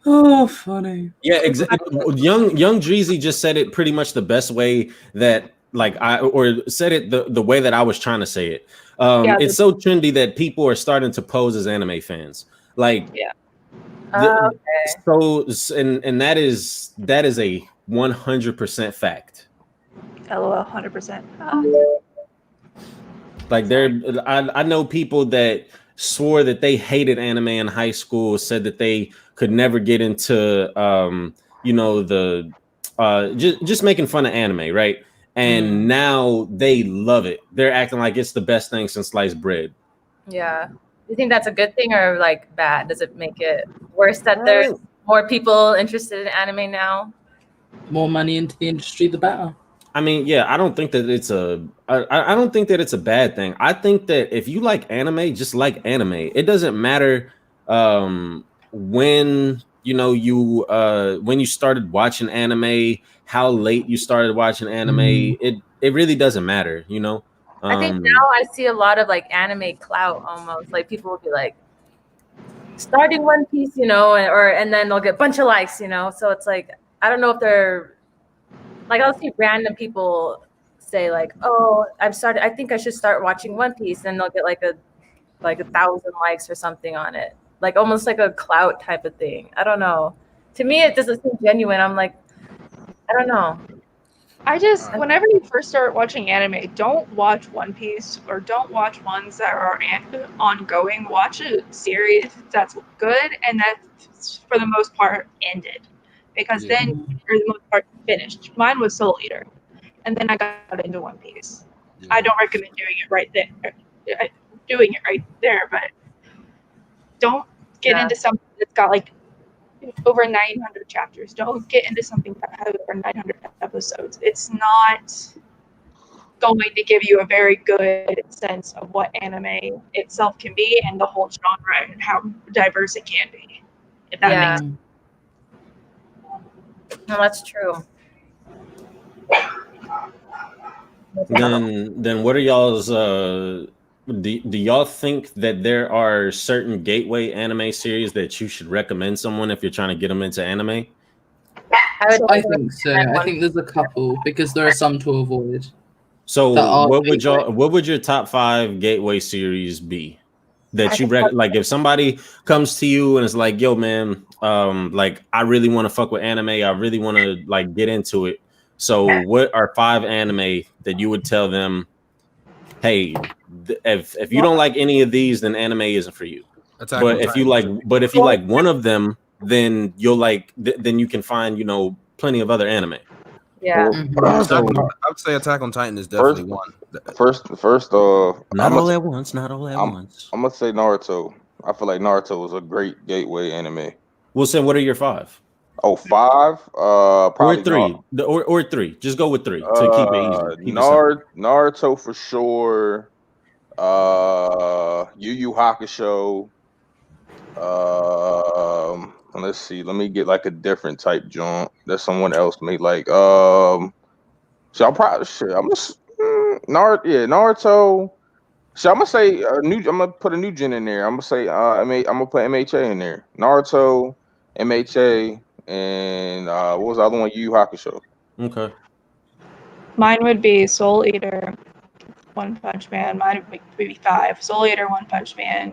Oh, funny. Yeah, exactly. Young Dreezy just said it pretty much the best way that said it the way that I was trying to say it. It's so trendy that people are starting to pose as anime fans. Like, so and that is a 100% fact. LOL, 100%. Like I know people that swore that they hated anime in high school, said that they could never get into just making fun of anime, right? And now they love it. They're acting like it's the best thing since sliced bread. Yeah. Do you think that's a good thing or like bad? Does it make it worse that there's more people interested in anime now? More money into the industry, the better. I mean, yeah, I don't think that it's I don't think that it's a bad thing. I think that if you like anime, just like anime. It doesn't matter when when you started watching anime, how late you started watching anime. It really doesn't matter, you know. I think now I see a lot of like anime clout almost. Like people will be like starting One Piece, you know, and then they'll get a bunch of likes, you know. So it's like I don't know if they're like I'll see random people say like, "Oh, I think I should start watching One Piece," and they'll get like 1,000 likes or something on it, like almost like a clout type of thing. I don't know. To me, it doesn't seem genuine. I'm like, I don't know. Whenever you first start watching anime, don't watch One Piece or don't watch ones that are ongoing. Watch a series that's good and that's for the most part ended, because then for the most part finished. Mine was Soul Eater, and then I got into One Piece. I don't recommend doing it right there, but don't get into something that's got like over 900 chapters. Don't get into something that has over 900 episodes. It's not going to give you a very good sense of what anime itself can be and the whole genre and how diverse it can be. If that makes sense. No, that's true. Then what are y'all's do y'all think that there are certain gateway anime series that you should recommend someone if you're trying to get them into anime? I think so. I think there's a couple because there are some to avoid. So what would your top 5 gateway series be that you like if somebody comes to you and is like, yo man, like I really want to fuck with anime, I really want to like get into it. So what are 5 anime that you would tell them, hey, if you don't like any of these, then anime isn't for you. But if you like one of them, then you'll like then you can find, you know, plenty of other anime. Yeah. I would say Attack on Titan is definitely one. First, not all at once. I'm gonna say Naruto. I feel like Naruto was a great gateway anime. We'll say, what are your 5? Oh, 5? Probably or 3. Or 3. Just go with 3 to keep it easy. Naruto for sure. Yu Yu Hakusho. Let's see. Let me get like a different type joint that someone else made. Like, so I'm probably Naruto. So I'm gonna say I'm gonna put a new gen in there. I'm gonna say I'm gonna put MHA in there. Naruto, MHA, and what was the other one? Yu Yu Hakusho. Okay. Mine would be Soul Eater, One Punch Man. Mine would be 5. Soul Eater, One Punch Man.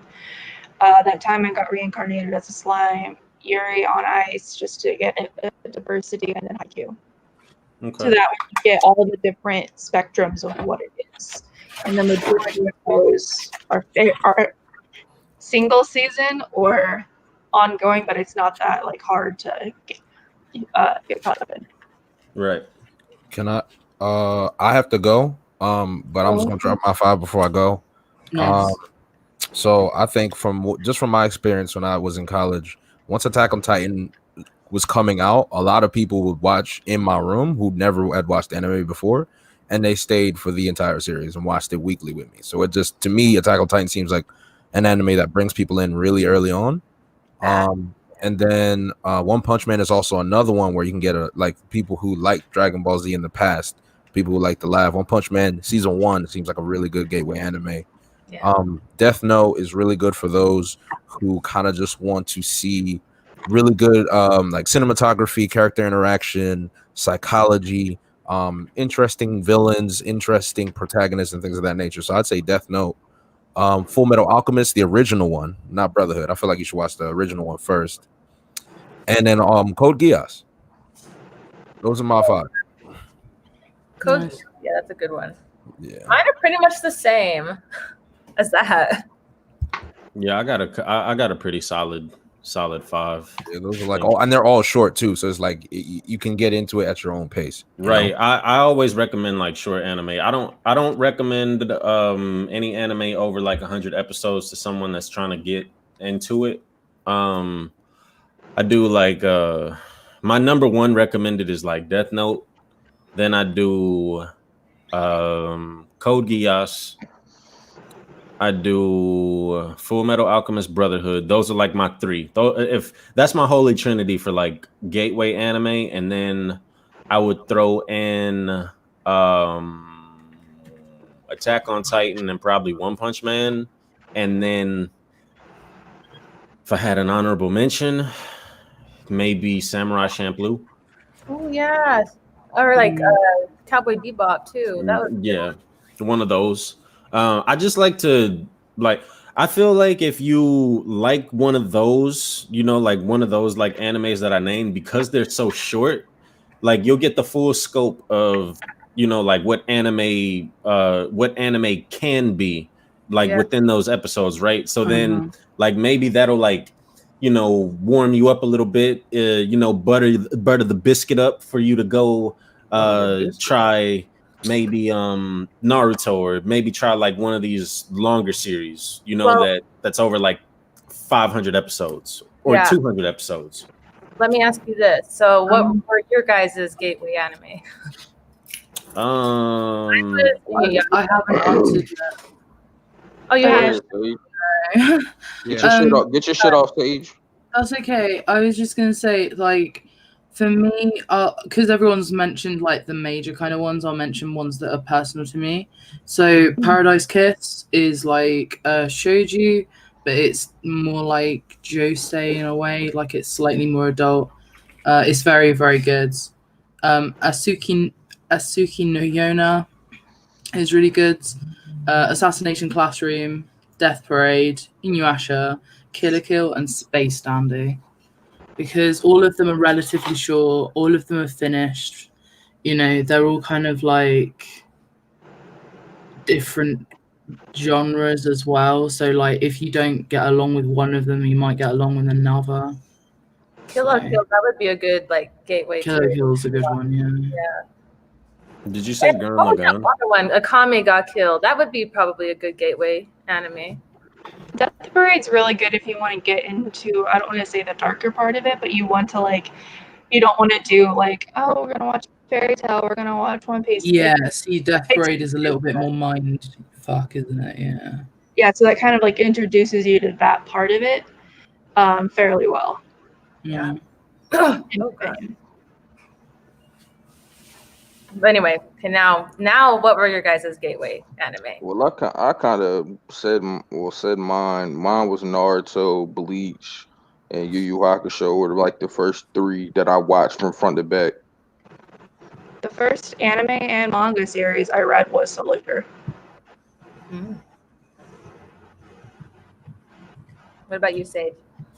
That time I got reincarnated as a slime. Yuri on Ice, just to get a diversity, and then Haikyuu. so that we get all the different spectrums of what it is. And the majority of those are single season or ongoing, but it's not that like hard to get caught up in. Right. Can I? I have to go. But I'm just gonna drop my 5 before I go. Nice. So I think from my experience when I was in college, once Attack on Titan was coming out, a lot of people would watch in my room who never had watched anime before, and they stayed for the entire series and watched it weekly with me. So it just, to me, Attack on Titan seems like an anime that brings people in really early on. And then One Punch Man is also another one where you can get like people who like Dragon Ball Z in the past, people who like to laugh. One Punch Man season 1 seems like a really good gateway anime. Yeah. Death Note is really good for those who kind of just want to see really good like cinematography, character interaction, psychology, interesting villains, interesting protagonists, and things of that nature. So I'd say Death Note. Full Metal Alchemist, the original one, not Brotherhood. I feel like you should watch the original one first. And then Code Geass. Those are my 5. Code, Nice. yeah, that's a good one. Yeah. Mine are pretty much the same as that. Yeah, I got a pretty solid 5. Yeah, those are like and they're all short too, so it's like you can get into it at your own pace. Right. I always recommend like short anime. I don't recommend any anime over like 100 episodes to someone that's trying to get into it. I do like my number 1 recommended is like Death Note. Then I do Code Geass. I do Full Metal Alchemist Brotherhood. Those are like my 3. If that's my holy trinity for like gateway anime, and then I would throw in Attack on Titan and probably One Punch Man, and then if I had an honorable mention, maybe Samurai Champloo. Oh yes, or like Cowboy Bebop too. That was one of those. I just like to I feel like if you like one of those, like one of those like animes that I named, because they're so short, like you'll get the full scope of like what anime can be like within those episodes, right? So then like maybe that'll like warm you up a little bit, butter the biscuit up for you to go try maybe Naruto, or maybe try like one of these longer series, that's over like 500 episodes or 200 episodes. Let me ask you this. So what were your guys' gateway anime? I haven't answered that. Oh, you have. Get your shit off stage. That's okay. I was just gonna say, like, for me, because everyone's mentioned like the major kind of ones, I'll mention ones that are personal to me. So Paradise Kiss is like shoujo, but it's more like josei in a way, like it's slightly more adult. It's very, very good. Asuki no Yona is really good. Assassination Classroom, Death Parade, Inuyasha, Kill la Kill, and Space Dandy. Because all of them are relatively short, all of them are finished. They're all kind of like different genres as well. So like if you don't get along with one of them, you might get along with another. Kill la Kill, that would be a good like gateway. Kill la Kill is a good one, yeah. Did you say Gurren Lagann? Another one, Akame ga Kill. That would be probably a good gateway anime. Death Parade's really good if you want to get into, I don't want to say the darker part of it, but you want to like, you don't want to do like, oh, we're gonna watch Fairy Tail, we're gonna watch One Piece. Yeah, see, Death Parade is a little bit more mind fuck, isn't it? Yeah. Yeah, so that kind of like introduces you to that part of it fairly well. Yeah. Okay. But anyway, okay, now what were your guys' gateway anime? Well, I kind of said mine. Mine was Naruto, Bleach, and Yu Yu Hakusho were like the first 3 that I watched from front to back. The first anime and manga series I read was Soul Eater. What about you, Sage?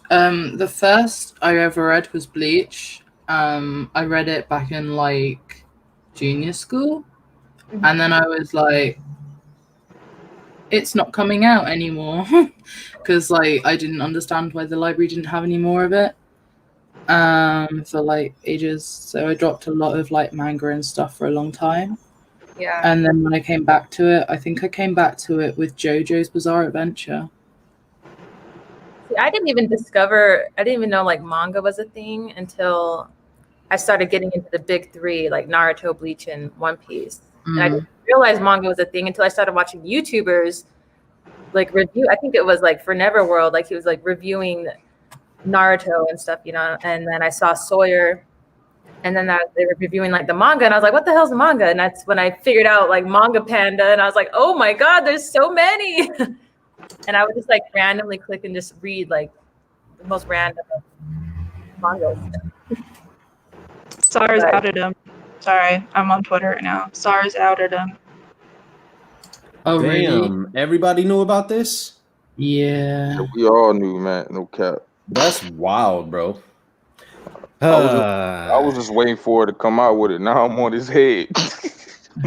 The first I ever read was Bleach. I read it back in like junior school, and then I was like, it's not coming out anymore because like I didn't understand why the library didn't have any more of it for like ages. So I dropped a lot of like manga and stuff for a long time. Yeah. And then when I came back to it, I think I came back to it with JoJo's Bizarre Adventure. See, I didn't even know like manga was a thing until I started getting into the big three, like Naruto, Bleach, and One Piece. And I didn't realize manga was a thing until I started watching YouTubers like review. I think it was like for Neverworld, like he was like reviewing Naruto and stuff, you know. And then I saw Sawyer, and then they were reviewing like the manga, and I was like, "What the hell's a manga?" And that's when I figured out like Manga Panda, and I was like, "Oh my god, there's so many!" And I would just like randomly click and just read like the most random mangas. SARS outed him. Sorry, I'm on Twitter right now. SARS outed him. Oh, damn! really? Everybody knew about this. Yeah, We all knew, man. No cap. That's wild, bro. I was just waiting for it to come out with it. Now I'm on his head.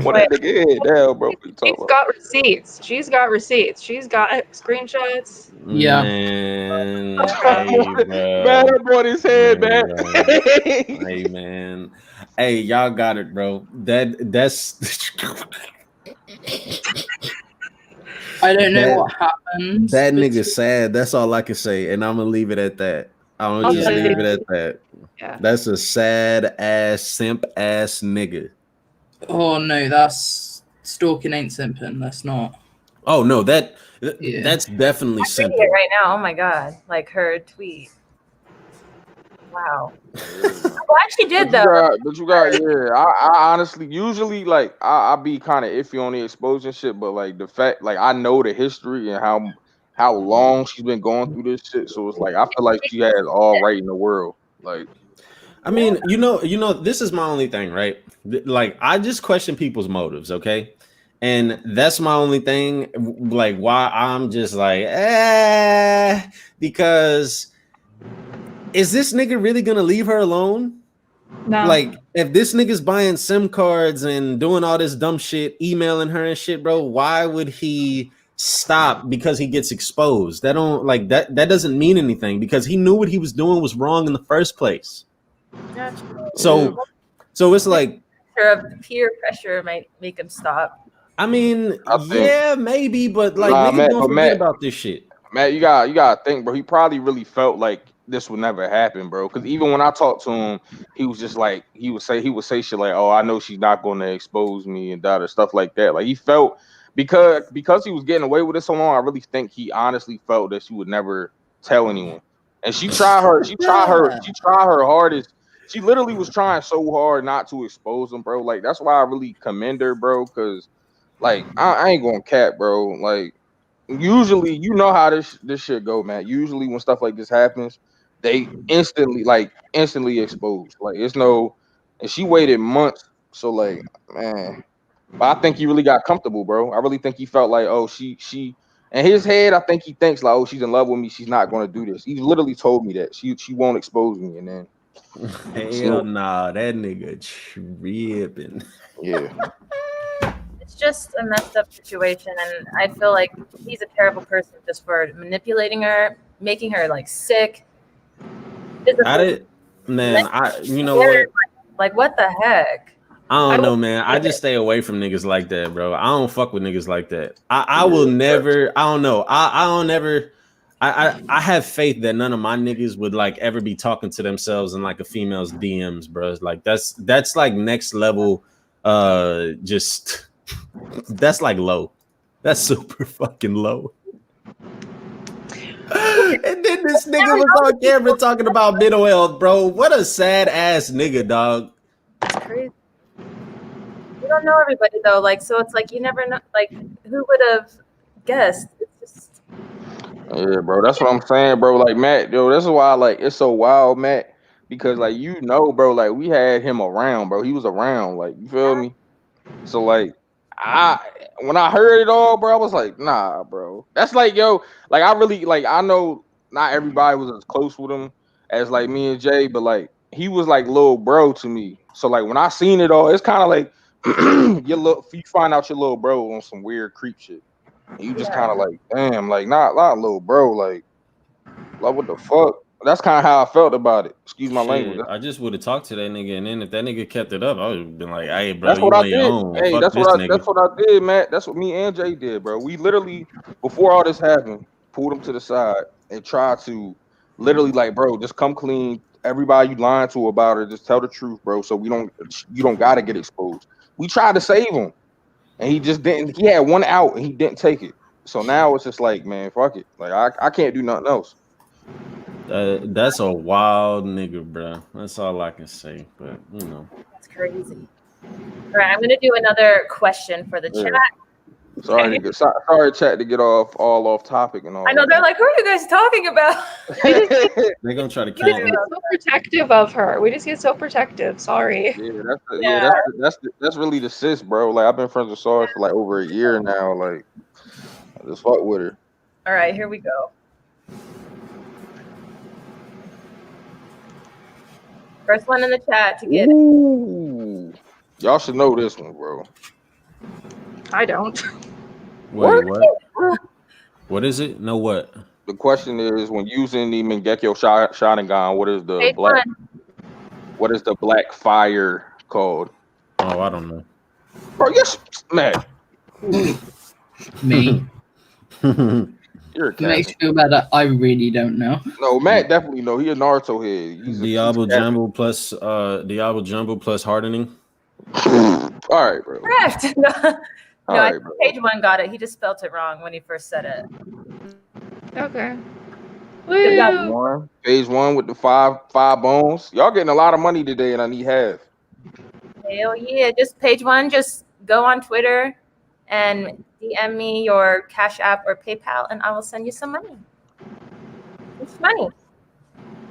What that nigga head now, bro? She's got receipts. She's got receipts. She's got screenshots. Yeah. Man, Man, I brought his head, man. Hey, man. Hey, y'all got it, bro. That's I don't know what happened. That nigga sad. That's all I can say, and I'm gonna leave it at that. I'm gonna just leave it at that. Yeah. That's a sad ass simp ass nigga. Oh no, that's stalking ain't simping. That's not. Oh no, that's definitely I'm reading simping. it right now. Oh my god, like her tweet. Wow. Well, she did though. But you got yeah. I honestly usually like I be kind of iffy on the exposure shit, but like the fact like I know the history and how long she's been going through this shit, so it's like I feel like she has all right in the world. Like, I mean, you know, this is my only thing, right? Like, I just question people's motives, okay? And that's my only thing. Like, why I'm just like, because is this nigga really gonna leave her alone? No. Like, if this nigga's buying SIM cards and doing all this dumb shit, emailing her and shit, bro, why would he stop because he gets exposed? That don't like that doesn't mean anything because he knew what he was doing was wrong in the first place. So it's like peer pressure might make him stop. I mean, yeah, maybe, but like niggas don't forget about this shit. Matt, you gotta think, bro. He probably really felt like this would never happen, bro. Because even when I talked to him, he was just like he would say shit like, "Oh, I know she's not going to expose me," and that or stuff like that. Like he felt because he was getting away with it so long. I really think he honestly felt that she would never tell anyone. And she tried her hardest. She literally was trying so hard not to expose him, bro. Like that's why I really commend her, bro. Because like I ain't gonna cap, bro. Like usually, you know how this shit go, man. Usually when stuff like this happens, they instantly exposed. Like it's no, and she waited months. So like, man, but I think he really got comfortable, bro. I really think he felt like, oh, she, in his head, I think he thinks like, oh, she's in love with me. She's not gonna do this. He literally told me that she won't expose me, and then hell nah, that nigga tripping. Yeah. It's just a messed up situation, and I feel like he's a terrible person just for manipulating her, making her like sick. You know what? Like what the heck? I don't know, man. I just stay away from niggas like that, bro. I don't fuck with niggas like that. I will never. I don't know. I don't ever. I have faith that none of my niggas would like ever be talking to themselves in like a female's DMs, bro. Like that's like next level. Just that's like low. That's super fucking low. And then this nigga was on camera talking about mental health, bro. What a sad ass nigga, dog. That's crazy. You don't know everybody though, like so it's like you never know. Like who would have guessed? It's just Yeah, bro. That's what I'm saying, bro. Like Matt, yo, this is why like it's so wild, Matt, because like bro, like we had him around, bro. He was around, like you feel me? So like when I heard it all, bro, I was like, nah, bro. That's like, yo, like I really like I know not everybody was as close with him as like me and Jay, but like he was like little bro to me. So like when I seen it all, it's kind of like you find out your little bro on some weird creep shit. And you just kind of like, damn, like not little bro, like what the fuck? That's kind of how I felt about it. Excuse my language. I just would have talked to that nigga, and then if that nigga kept it up, I would have been like, "Hey, bro, That's you what I on your did. own. Hey, Fuck that's this nigga." what I did, Matt. That's what me and Jay did, bro. We literally, before all this happened, pulled him to the side and tried to literally like, bro, just come clean. Everybody you lying to about it, just tell the truth, bro. So you don't gotta get exposed. We tried to save him, and he just didn't. He had one out, and he didn't take it. So now it's just like, man, fuck it. Like I can't do nothing else. That's a wild nigga, bro. That's all I can say. But you know, that's crazy. All right, I'm gonna do another question for the chat. Sorry, chat, to get all off topic and all. I know they're like, who are you guys talking about? They're gonna try to kill me. We just get so protective of her. We just get so protective. Sorry. That's really the sis, bro. Like I've been friends with Sarge for like over a year now. Like I just fuck with her. All right, here we go. First one in the chat to get it. Y'all should know this one, bro. I don't. Wait, what? What is it? No, what? The question is, when using the Mangekyo Sharingan, what is the black fire called? Oh, I don't know. Bro, yes, Matt. Me. You're a Makes you feel better. I really don't know. No, Matt definitely know. He a Naruto head. Diablo Jumbo plus hardening. All right, bro. Correct. No, Page 1 got it. He just spelled it wrong when he first said it. Okay. Page 1 with the five bones. Y'all getting a lot of money today, and I need half. Hell yeah! Just Page 1. Just go on Twitter and DM me your Cash App or PayPal, and I will send you some money. It's money.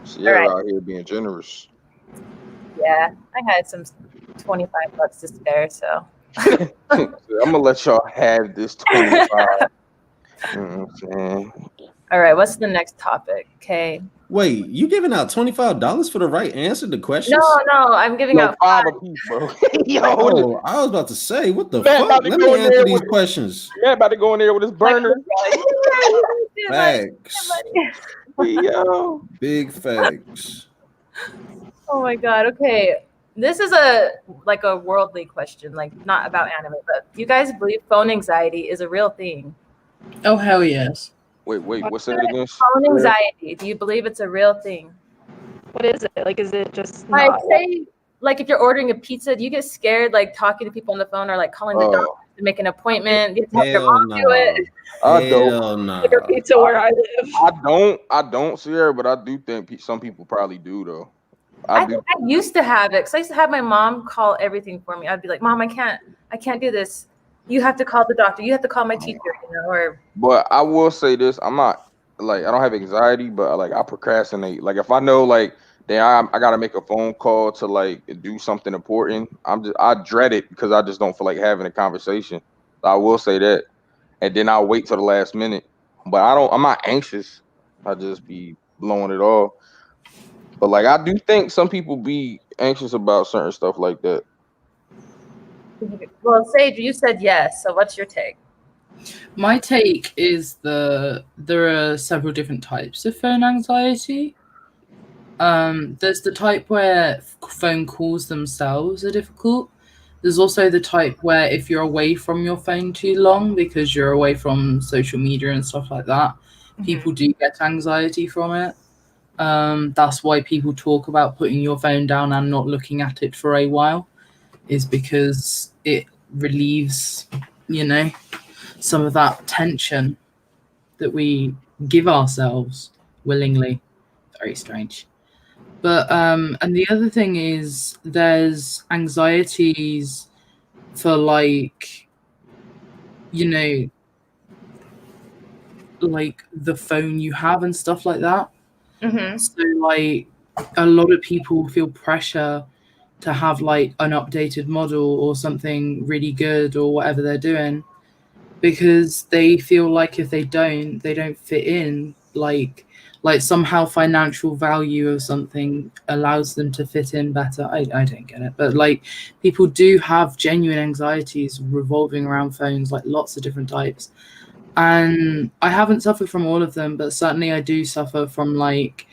Sierra out here being generous. Yeah, I had some $25 to spare, so. I'm gonna let y'all have this 25. All right, what's the next topic? Okay. Wait, you giving out $25 for the right answer to questions? No, I'm giving out $5 apiece, bro. Yo, I was about to say, what the fuck? Let me answer these questions. Matt about to go in there with his burner. Facts. Yo. Big facts. Oh my god. Okay. This is a worldly question, like not about anime, but do you guys believe phone anxiety is a real thing? Oh hell yes. Wait, what's that again? Phone anxiety. Do you believe it's a real thing? What is it? Like, is it just like say like if you're ordering a pizza, do you get scared like talking to people on the phone or like calling the doctor to make an appointment? You have your mom do it. I don't. Like a pizza where I live. I don't, Sierra, but I do think some people probably do though. I used to have it because I used to have my mom call everything for me. I'd be like, Mom, I can't do this. You have to call the doctor. You have to call my teacher, But I will say this: I'm not like I don't have anxiety, but like I procrastinate. Like if I know like I gotta make a phone call to like do something important, I dread it because I just don't feel like having a conversation. I will say that, and then I'll wait till the last minute. But I'm not anxious. I just be blowing it off. But like I do think some people be anxious about certain stuff like that. Well, Sage, you said yes. So what's your take? My take is there are several different types of phone anxiety. There's the type where phone calls themselves are difficult. There's also the type where if you're away from your phone too long because you're away from social media and stuff like that, people do get anxiety from it. That's why people talk about putting your phone down and not looking at it for a while, is because it relieves, some of that tension that we give ourselves willingly. Very strange. But and the other thing is there's anxieties for like the phone you have and stuff like that. So like a lot of people feel pressure to have like an updated model or something really good or whatever they're doing, because they feel like if they don't fit in. Like like somehow financial value of something allows them to fit in better. I don't get it, but like people do have genuine anxieties revolving around phones, like lots of different types. And I haven't suffered from all of them, but certainly I do suffer from like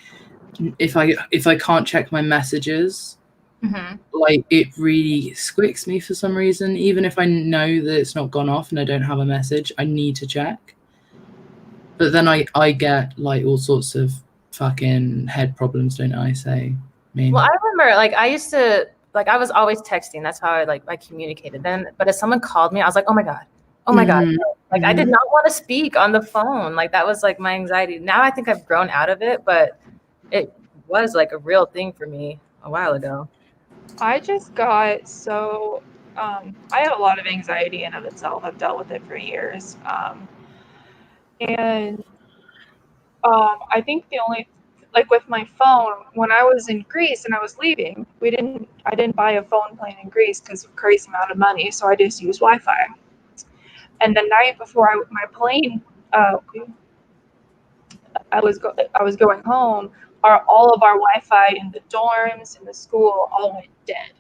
if I can't check my messages, like it really squicks me for some reason. Even if I know that it's not gone off and I don't have a message, I need to check. But then I get like all sorts of fucking head problems, don't I? Well, I remember like I used to like I was always texting. That's how I communicated then. But if someone called me, I was like, oh my god. Like I did not want to speak on the phone. Like that was like my anxiety. Now I think I've grown out of it, but it was like a real thing for me a while ago. I just got so I have a lot of anxiety in of itself. I've dealt with it for years. And I think the only like with my phone, when I was in Greece and I was leaving, I didn't buy a phone plan in Greece because of crazy amount of money, so I just used Wi-Fi. And the night before my plane, I was going home. All of our Wi-Fi in the dorms in the school all went dead,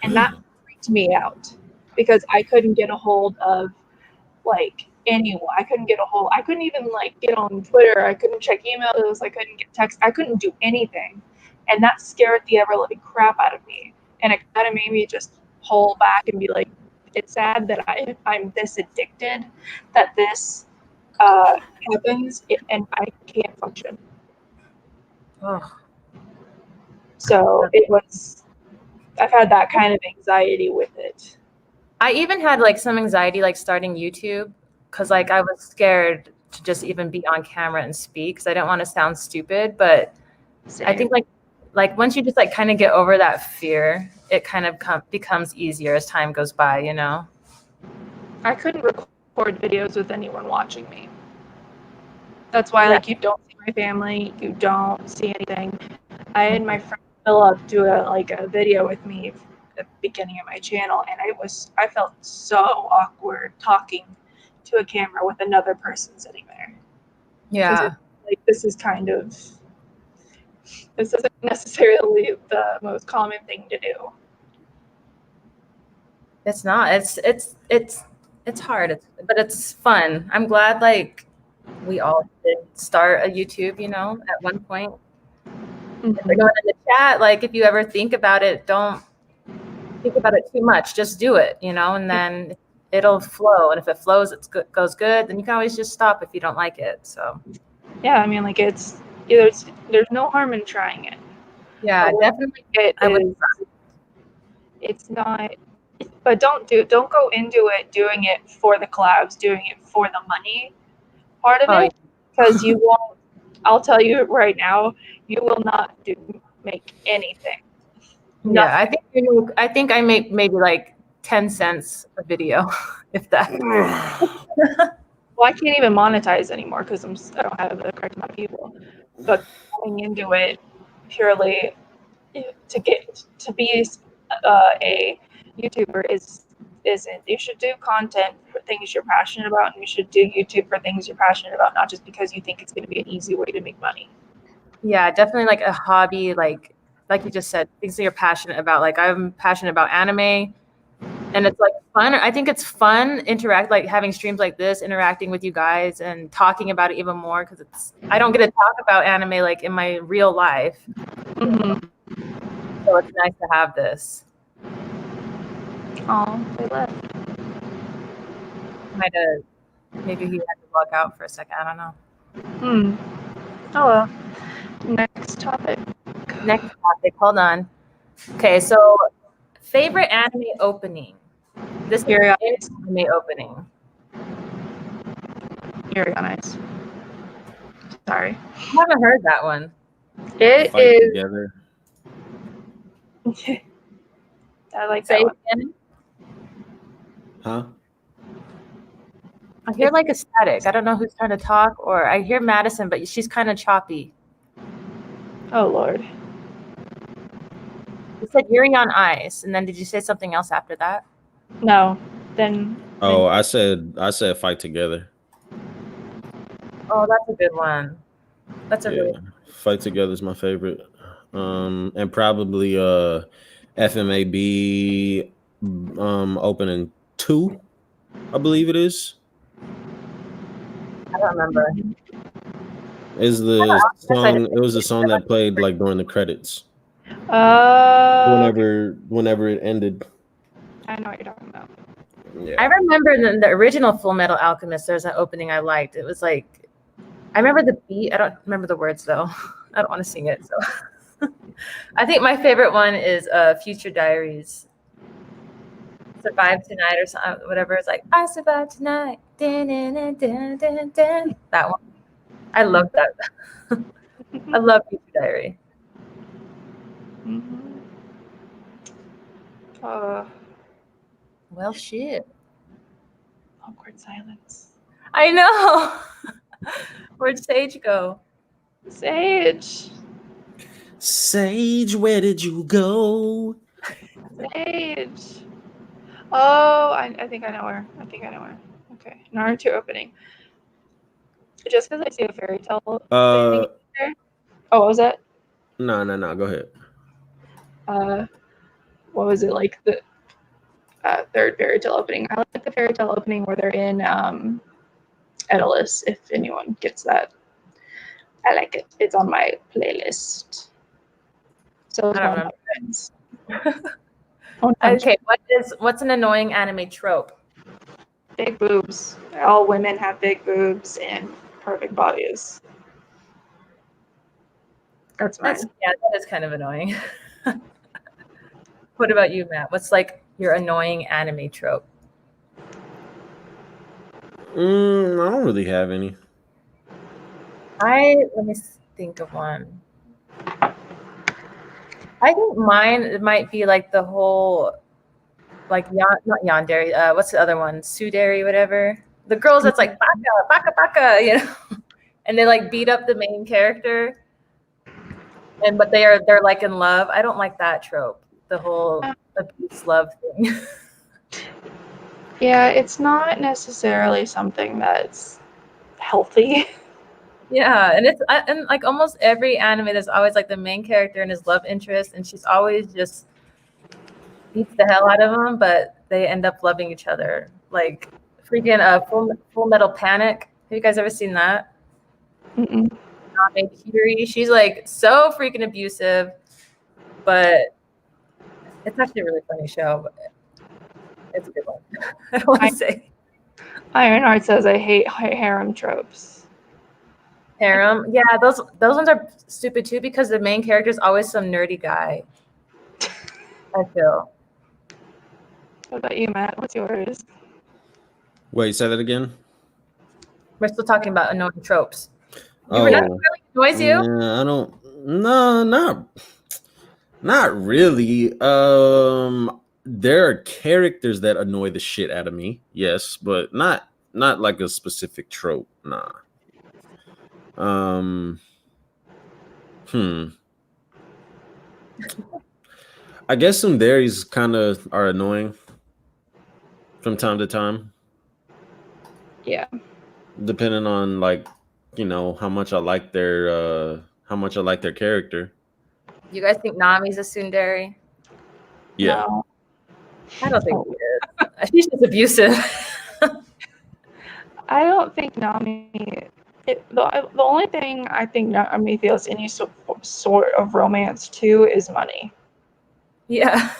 and that freaked me out because I couldn't get a hold of like anyone. I couldn't even like get on Twitter. I couldn't check emails. I couldn't get text. I couldn't do anything, and that scared the ever living crap out of me. And it kind of made me just pull back and be like, it's sad that I'm this addicted that this happens and I can't function. Oh. So I've had that kind of anxiety with it. I even had like some anxiety like starting YouTube because like I was scared to just even be on camera and speak because I didn't want to sound stupid. But Same. I think like once you just like kind of get over that fear, it kind of becomes easier as time goes by, you know? I couldn't record videos with anyone watching me. That's why like you don't see my family, you don't see anything. I had my friend Philip do a video with me at the beginning of my channel, and I felt so awkward talking to a camera with another person sitting there. Yeah. This isn't necessarily the most common thing to do. It's not. It's hard, but it's fun. I'm glad like we all did start a YouTube, you know, at one point. If they're going in the chat, like if you ever think about it, don't think about it too much. Just do it, you know, and then it'll flow. And if it flows, goes good, then you can always just stop if you don't like it. So yeah, I mean, like there's no harm in trying it. Yeah, definitely. It's not, but don't go into it doing it for the collabs, doing it for the money part of it, because you won't. I'll tell you right now, you will not make anything. Yeah, I think I make maybe like 10 cents a video, if that. Well, I can't even monetize anymore because I don't have the correct amount of people. But going into it purely to be a YouTuber isn't. You should do content for things you're passionate about, and you should do YouTube for things you're passionate about, not just because you think it's going to be an easy way to make money. Yeah, definitely like a hobby, like you just said, things that you're passionate about. Like I'm passionate about anime, and it's like fun. I think it's fun like having streams like this, interacting with you guys and talking about it even more because I don't get to talk about anime like in my real life. Mm-hmm. So it's nice to have this. Oh, they left. Maybe he had to log out for a second. I don't know. Oh well. Next topic. Hold on. Okay, so favorite anime opening. This Yuri is anime opening. Yuri on Ice. Sorry. I haven't heard that one. It Fight is. Together. I like that one. Huh? I hear like a static. I don't know who's trying to talk, or I hear Madison, but she's kind of choppy. Oh Lord. You said Yuri on Ice, and then did you say something else after that? No. Then. I said Fight Together. Oh, that's a good one. That's a really Fight Together is my favorite. And probably FMAB opening 2, I believe it is. I don't remember. Is the song? It was a song that played like during the credits. Whenever it ended. I know what you're talking about. Yeah. I remember in the original Full Metal Alchemist, there's an opening I liked. It was like, I remember the beat. I don't remember the words though. I don't want to sing it. So I think my favorite one is Future Diaries. Survive Tonight or something, whatever. It's like, I survived tonight. Dun, dun, dun, dun, dun, dun. That one. I love that. I love Future Diary. Mm-hmm. Well, shit. Awkward silence. I know. Where'd Sage go? Sage, where did you go? Sage. Oh, I think I know her. Okay, Naruto opening. Just because I see a fairy tale thing there. Oh, what was that? No. Go ahead. What was it like the third fairy tale opening? I like the fairy tale opening where they're in Edalus. If anyone gets that, I like it. It's on my playlist. So I don't remember. friends. Okay, what's an annoying anime trope? Big boobs. All women have big boobs and perfect bodies. That's mine. That is kind of annoying. What about you, Matt? What's like your annoying anime trope? I don't really have any. Let me think of one. I think mine might be like the whole, like not yandere. What's the other one? Sudere, whatever. The girls that's like baka, you know, and they like beat up the main character, but they're like in love. I don't like that trope. The whole abuse love thing. Yeah, it's not necessarily something that's healthy. Yeah, and like almost every anime, there's always like the main character and his love interest, and she's always just beats the hell out of him, but they end up loving each other. Like freaking Full Metal Panic. Have you guys ever seen that? Mm-mm. Kiri, she's like so freaking abusive, but it's actually a really funny show. But it's a good one. I don't want to say. Ironheart says I hate harem tropes. Harem, yeah, those ones are stupid too because the main character is always some nerdy guy. I feel. What about you, Matt? What's yours? Wait, say that again. We're still talking about annoying tropes. Really annoys you? I don't. No, not really. There are characters that annoy the shit out of me. Yes, but not like a specific trope. Nah. I guess some dairies kind of are annoying from time to time. Yeah. Depending on like, you know, how much I like their character. You guys think Nami's a tsundere? Yeah. No. I don't think she is. She's just abusive. I don't think Nami. The only thing I think Nami feels any sort of romance to is money. Yeah.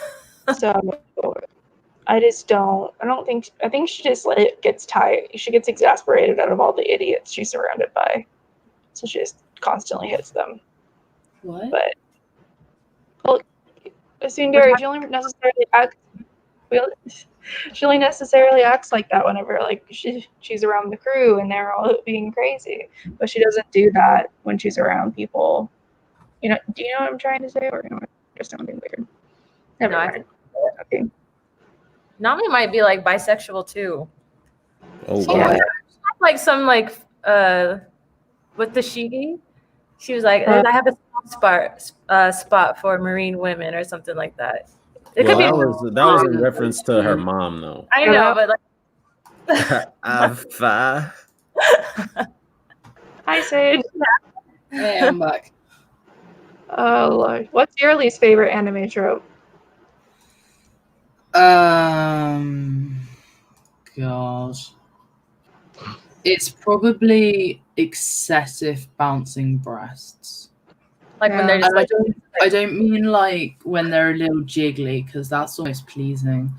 So I just don't. I think she just gets tired. She gets exasperated out of all the idiots she's surrounded by, so she just constantly hits them. What? But well, tsundere, she only necessarily acts like that whenever like she's around the crew and they're all being crazy, but she doesn't do that when she's around people. You know? Do you know what I'm trying to say? Or am I just sounding weird? Never mind. Okay. Nami might be like bisexual too. Oh yeah. Like some like with the Shigi, she was like, I have a spot for marine women or something like that. It could be that was in reference to her mom though. I know, but like Hi, Sage. Hey, I'm back. Oh Lord, what's your least favorite anime trope? Gosh. It's probably excessive bouncing breasts. Like when they're just like, I don't mean like when they're a little jiggly, because that's almost pleasing.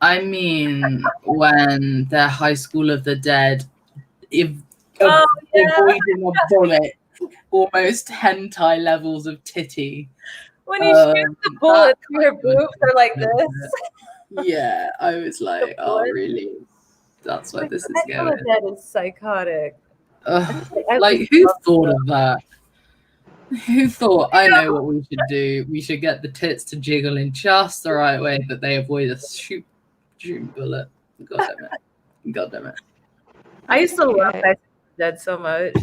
I mean when they're High School of the Dead, avoiding a bullet, almost hentai levels of titty. When you shoot the bullet through her boobs, they're like this. Yeah, I was like, oh really? That's what this is going. That is psychotic. Like, who thought of that? Who thought, I know what we should do? We should get the tits to jiggle in just the right way that they avoid a shooting bullet. God damn it. God damn it. I used to love High School of the Dead so much.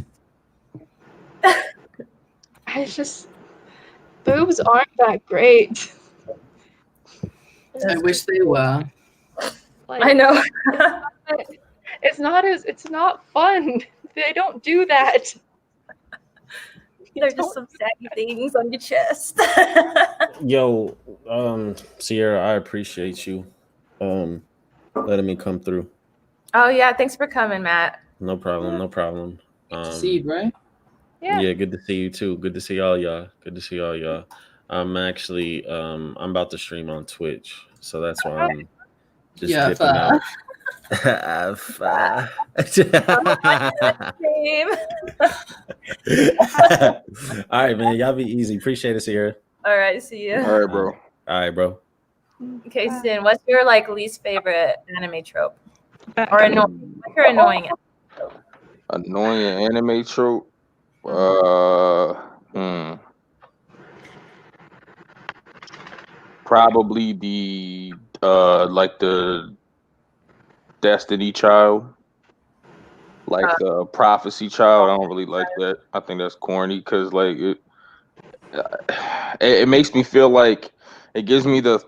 I just, boobs aren't that great. I wish they were. Like, I know. it's not fun. They don't do that. They're just some saggy things on your chest. Yo, Sierra, I appreciate you letting me come through. Oh yeah, thanks for coming, Matt. No problem, no problem. Good to see you, bro. Yeah, good to see you too. Good to see all y'all. Good to see all y'all. I'm actually I'm about to stream on Twitch, so that's why I'm just dipping out. All right, man. Y'all be easy. Appreciate it, Sierra. All right, see you. All right, bro. All right, bro. Okay, Sin, what's your least favorite anime trope? Or annoying? What's your annoying? Annoying anime trope. Probably the the Destiny Child, the Prophecy Child. I don't really like that. I think that's corny because it makes me feel like it gives me the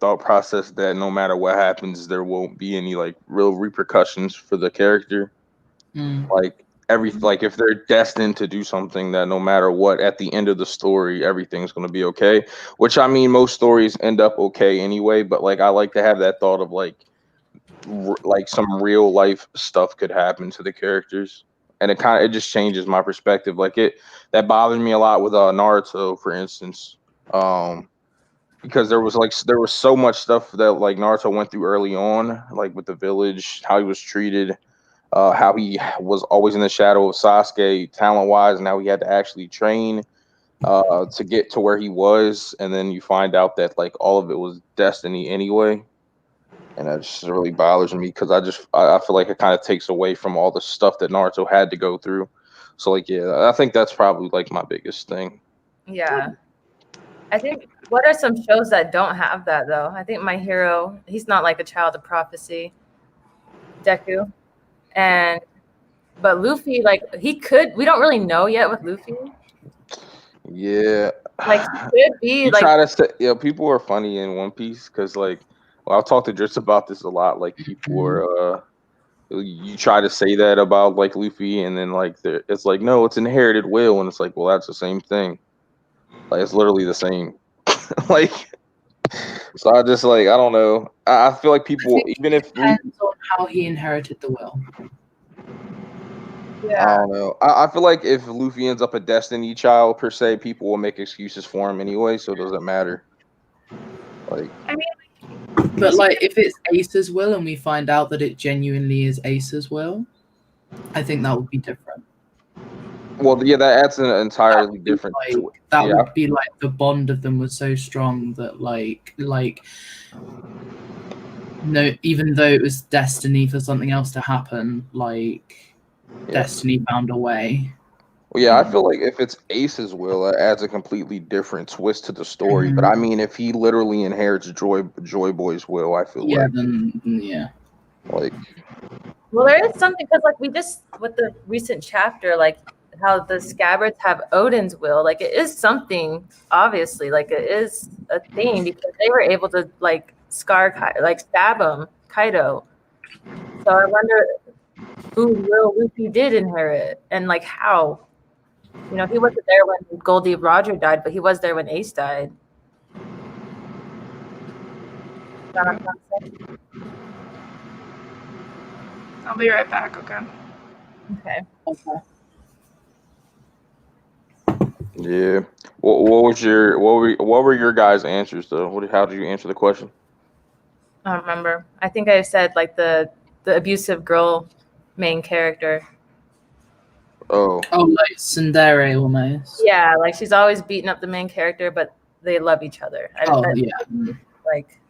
thought process that no matter what happens, there won't be any real repercussions for the character. If they're destined to do something, that no matter what, at the end of the story, everything's going to be okay. Which, I mean, most stories end up okay anyway. But I like to have that thought of some real life stuff could happen to the characters, and it just changes my perspective. That bothered me a lot with Naruto, for instance, because there was so much stuff that Naruto went through early on, with the village, how he was treated. How he was always in the shadow of Sasuke talent-wise, and now he had to actually train to get to where he was, and then you find out that all of it was destiny anyway, and that just really bothers me because I feel like it kind of takes away from all the stuff that Naruto had to go through. So yeah, I think that's probably my biggest thing. Yeah, I think what are some shows that don't have that though? I think My Hero, he's not like a child of prophecy. Deku. But Luffy, he could. We don't really know yet with Luffy. Yeah, he could be try to say, people are funny in One Piece because I've talked to Dritz about this a lot. People are you try to say that about Luffy, and then it's no, it's inherited will, and it's well, that's the same thing. It's literally the same. So I just I don't know. I feel like people, even if depends on how he inherited the will. Yeah. I don't know. I feel like if Luffy ends up a Destiny Child per se, people will make excuses for him anyway, so it doesn't matter. I mean, but if it's Ace's will and we find out that it genuinely is Ace's will, I think that would be different. Well, yeah, that adds an entirely different. That would be the bond of them was so strong that no, even though it was destiny for something else to happen, destiny found a way. Well, yeah, I feel like if it's Ace's will, it adds a completely different twist to the story. Mm-hmm. But I mean, if he literally inherits Joy Boy's will, I feel well, there is something because we just with the recent chapter, how the scabbards have Odin's will, it is something obviously, it is a thing because they were able to scar stab him, Kaido. So I wonder who will Luffy did inherit and how. You know, he wasn't there when Goldie Roger died, but he was there when Ace died. I'll be right back. Okay. Okay. Yeah. What were your guys' answers though? How did you answer the question? I don't remember. I think I said like the abusive girl main character. Oh, like tsundere almost. Yeah, like she's always beating up the main character, but they love each other. Like,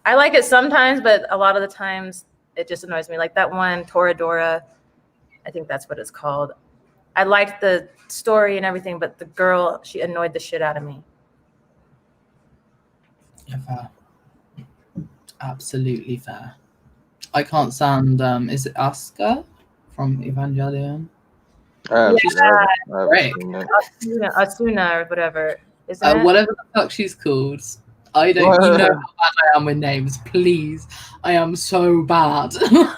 I like it sometimes, but a lot of the times it just annoys me. Like that one, Toradora, I think that's what it's called. I liked the story and everything, but the girl, she annoyed the shit out of me. Yeah, fair. Absolutely fair. I can't stand, is it Asuka from Evangelion? Right. Asuna or whatever. Isn't it? Whatever the fuck she's called. I don't. You know how bad I am with names. Please, I am so bad. An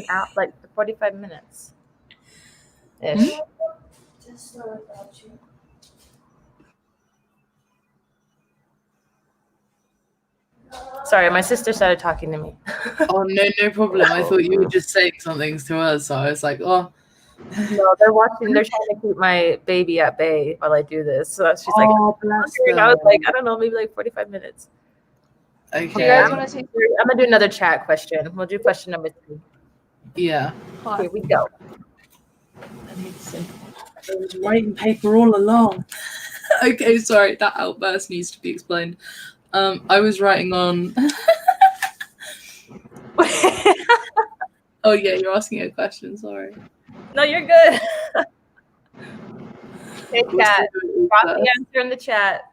hour, like 45 minutes. Ish. Just about you. Sorry, my sister started talking to me. Oh no problem. I thought you were just saying something to us, so I was like, oh. No, they're watching. They're trying to keep my baby at bay while I do this. So she's like, I was like, I don't know, maybe like 45 minutes. Okay. Do you guys want to see? I'm gonna do another chat question. We'll do question number 3. Yeah. Here we go. I was writing paper all along. Okay, sorry, that outburst needs to be explained. I was writing on. Oh yeah, you're asking a question. Sorry. No, you're good. Hey, chat. Drop the answer in the chat.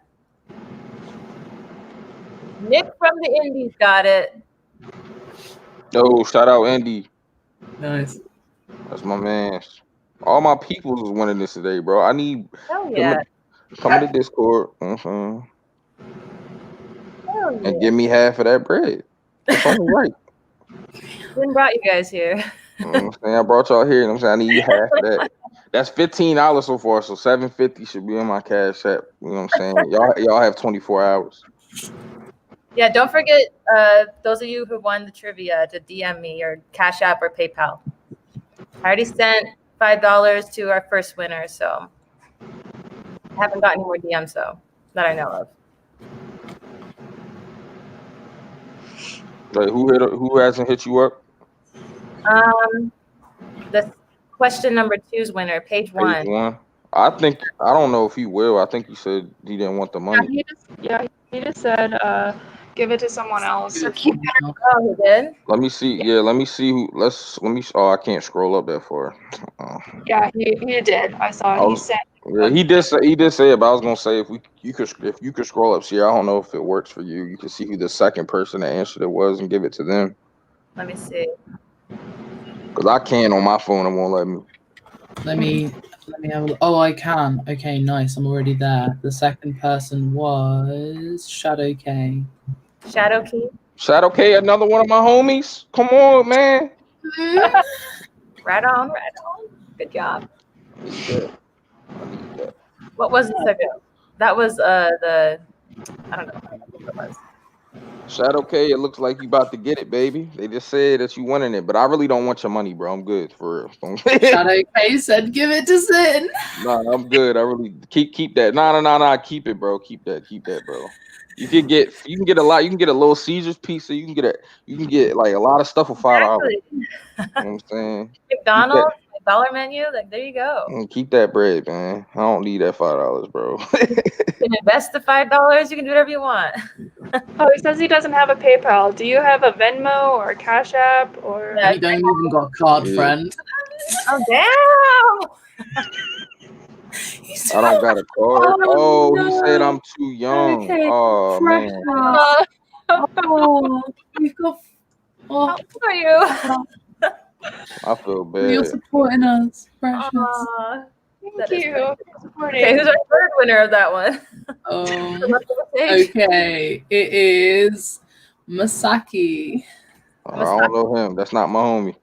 Nick from the Indies got it. Oh, shout out Andy. Nice. That's my man. All my peoples is winning this today, bro. I need come to Discord. And give me half of that bread. That's only right. Who brought you guys here? You know what I'm saying? I brought y'all here, and I'm saying I need half of that. That's $15 so far, so $7.50 should be in my cash app. You know what I'm saying? Y'all have 24 hours. Yeah, don't forget those of you who won the trivia to DM me or Cash App or PayPal. I already sent $5 to our first winner, so I haven't got any more DMs though that I know of. Like who hasn't hit you up? The question number 2's winner, page 1. Page 1. I don't know if he will. I think he said he didn't want the money. He just said give it to someone else. Oh, he did? Let me see. Yeah, let me see who. Oh, I can't scroll up that far. Yeah, he did. I saw it. He said. Yeah, he did say it, but I was gonna say if you could scroll up. See, I don't know if it works for you. You can see who the second person that answered it was and give it to them. Let me see. Cause I can on my phone, it won't let me. Let me have a look. Oh, I can. Okay, nice. I'm already there. The second person was Shadow K. Shadow K? Shadow K, another one of my homies. Come on, man. Right on. Good job. What was the second? That was the I don't know what it was. Shadow K, it looks like you about to get it, baby. They just said that you winning it, but I really don't want your money, bro. I'm good for real. Shadow K said, "Give it to Sin." Nah, I'm good. I really keep that. Nah. Keep it, bro. Keep that, bro. You can get a lot. You can get a Little Caesars pizza. You can get like a lot of stuff for $5. You know what I'm saying? McDonald's, dollar menu. Like there you go. Keep that bread, man. I don't need that $5, bro. You can invest the $5. You can do whatever you want. Oh, he says he doesn't have a PayPal. Do you have a Venmo or a Cash App or? You don't even got a card, friend. Oh damn! I don't got a card. Oh, no. He said I'm too young. Okay. Oh man. We've got. How old are you? I feel bad. You're supporting us, precious. Thank you. Okay, who's our third winner of that one? Okay, it is Masaki. I don't know him. That's not my homie.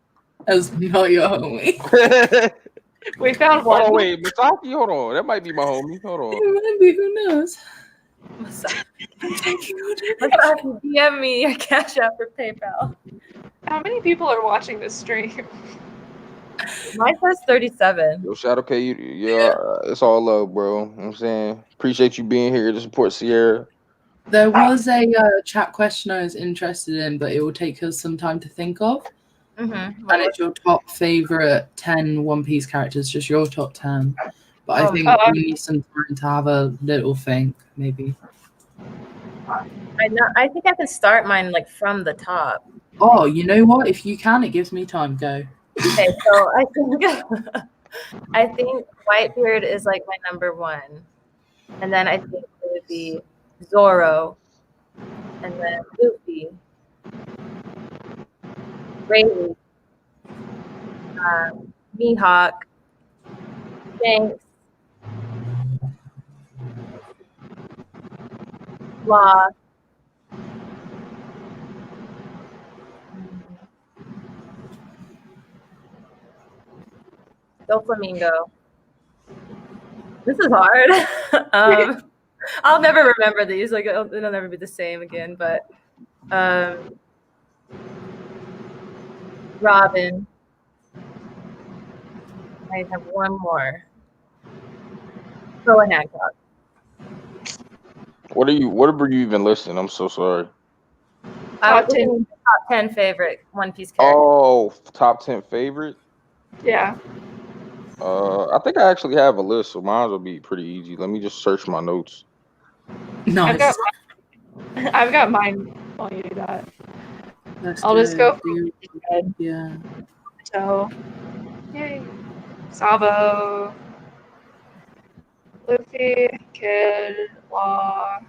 That's not your homie. We found one. Oh wait, Misaki, hold on. That might be my homie. Hold on. It might be, who knows? Masaki, DM me your Cash App or PayPal. How many people are watching this stream? Mine says 37. Yo, Shadow K, yeah, it's all love, bro. You know what I'm saying, appreciate you being here to support Sierra. There was a chat question I was interested in, but it will take us some time to think of. Mm-hmm. And it's your top favorite 10 One Piece characters, just your top 10. But I think we need some time to have a little think, maybe. I think I can start mine like from the top. Oh, you know what? If you can, it gives me time. Go. Okay, so I think Whitebeard is like my number one, and then I think it would be Zoro, and then Luffy, Rayleigh, Mihawk, Shanks, Law. Doflamingo. This is hard. I'll never remember these. Like it'll never be the same again. But Robin. I have one more. Rowan Hancock. What were you even listening? I'm so sorry. Top 10 favorite One Piece characters. Oh, top 10 favorite? Yeah. I think I actually have a list, so mine will be pretty easy. Let me just search my notes. Nice. I've got mine while you do that. I'll just go from head. Yeah. So, yay. Sabo, Luffy, Kid, Law,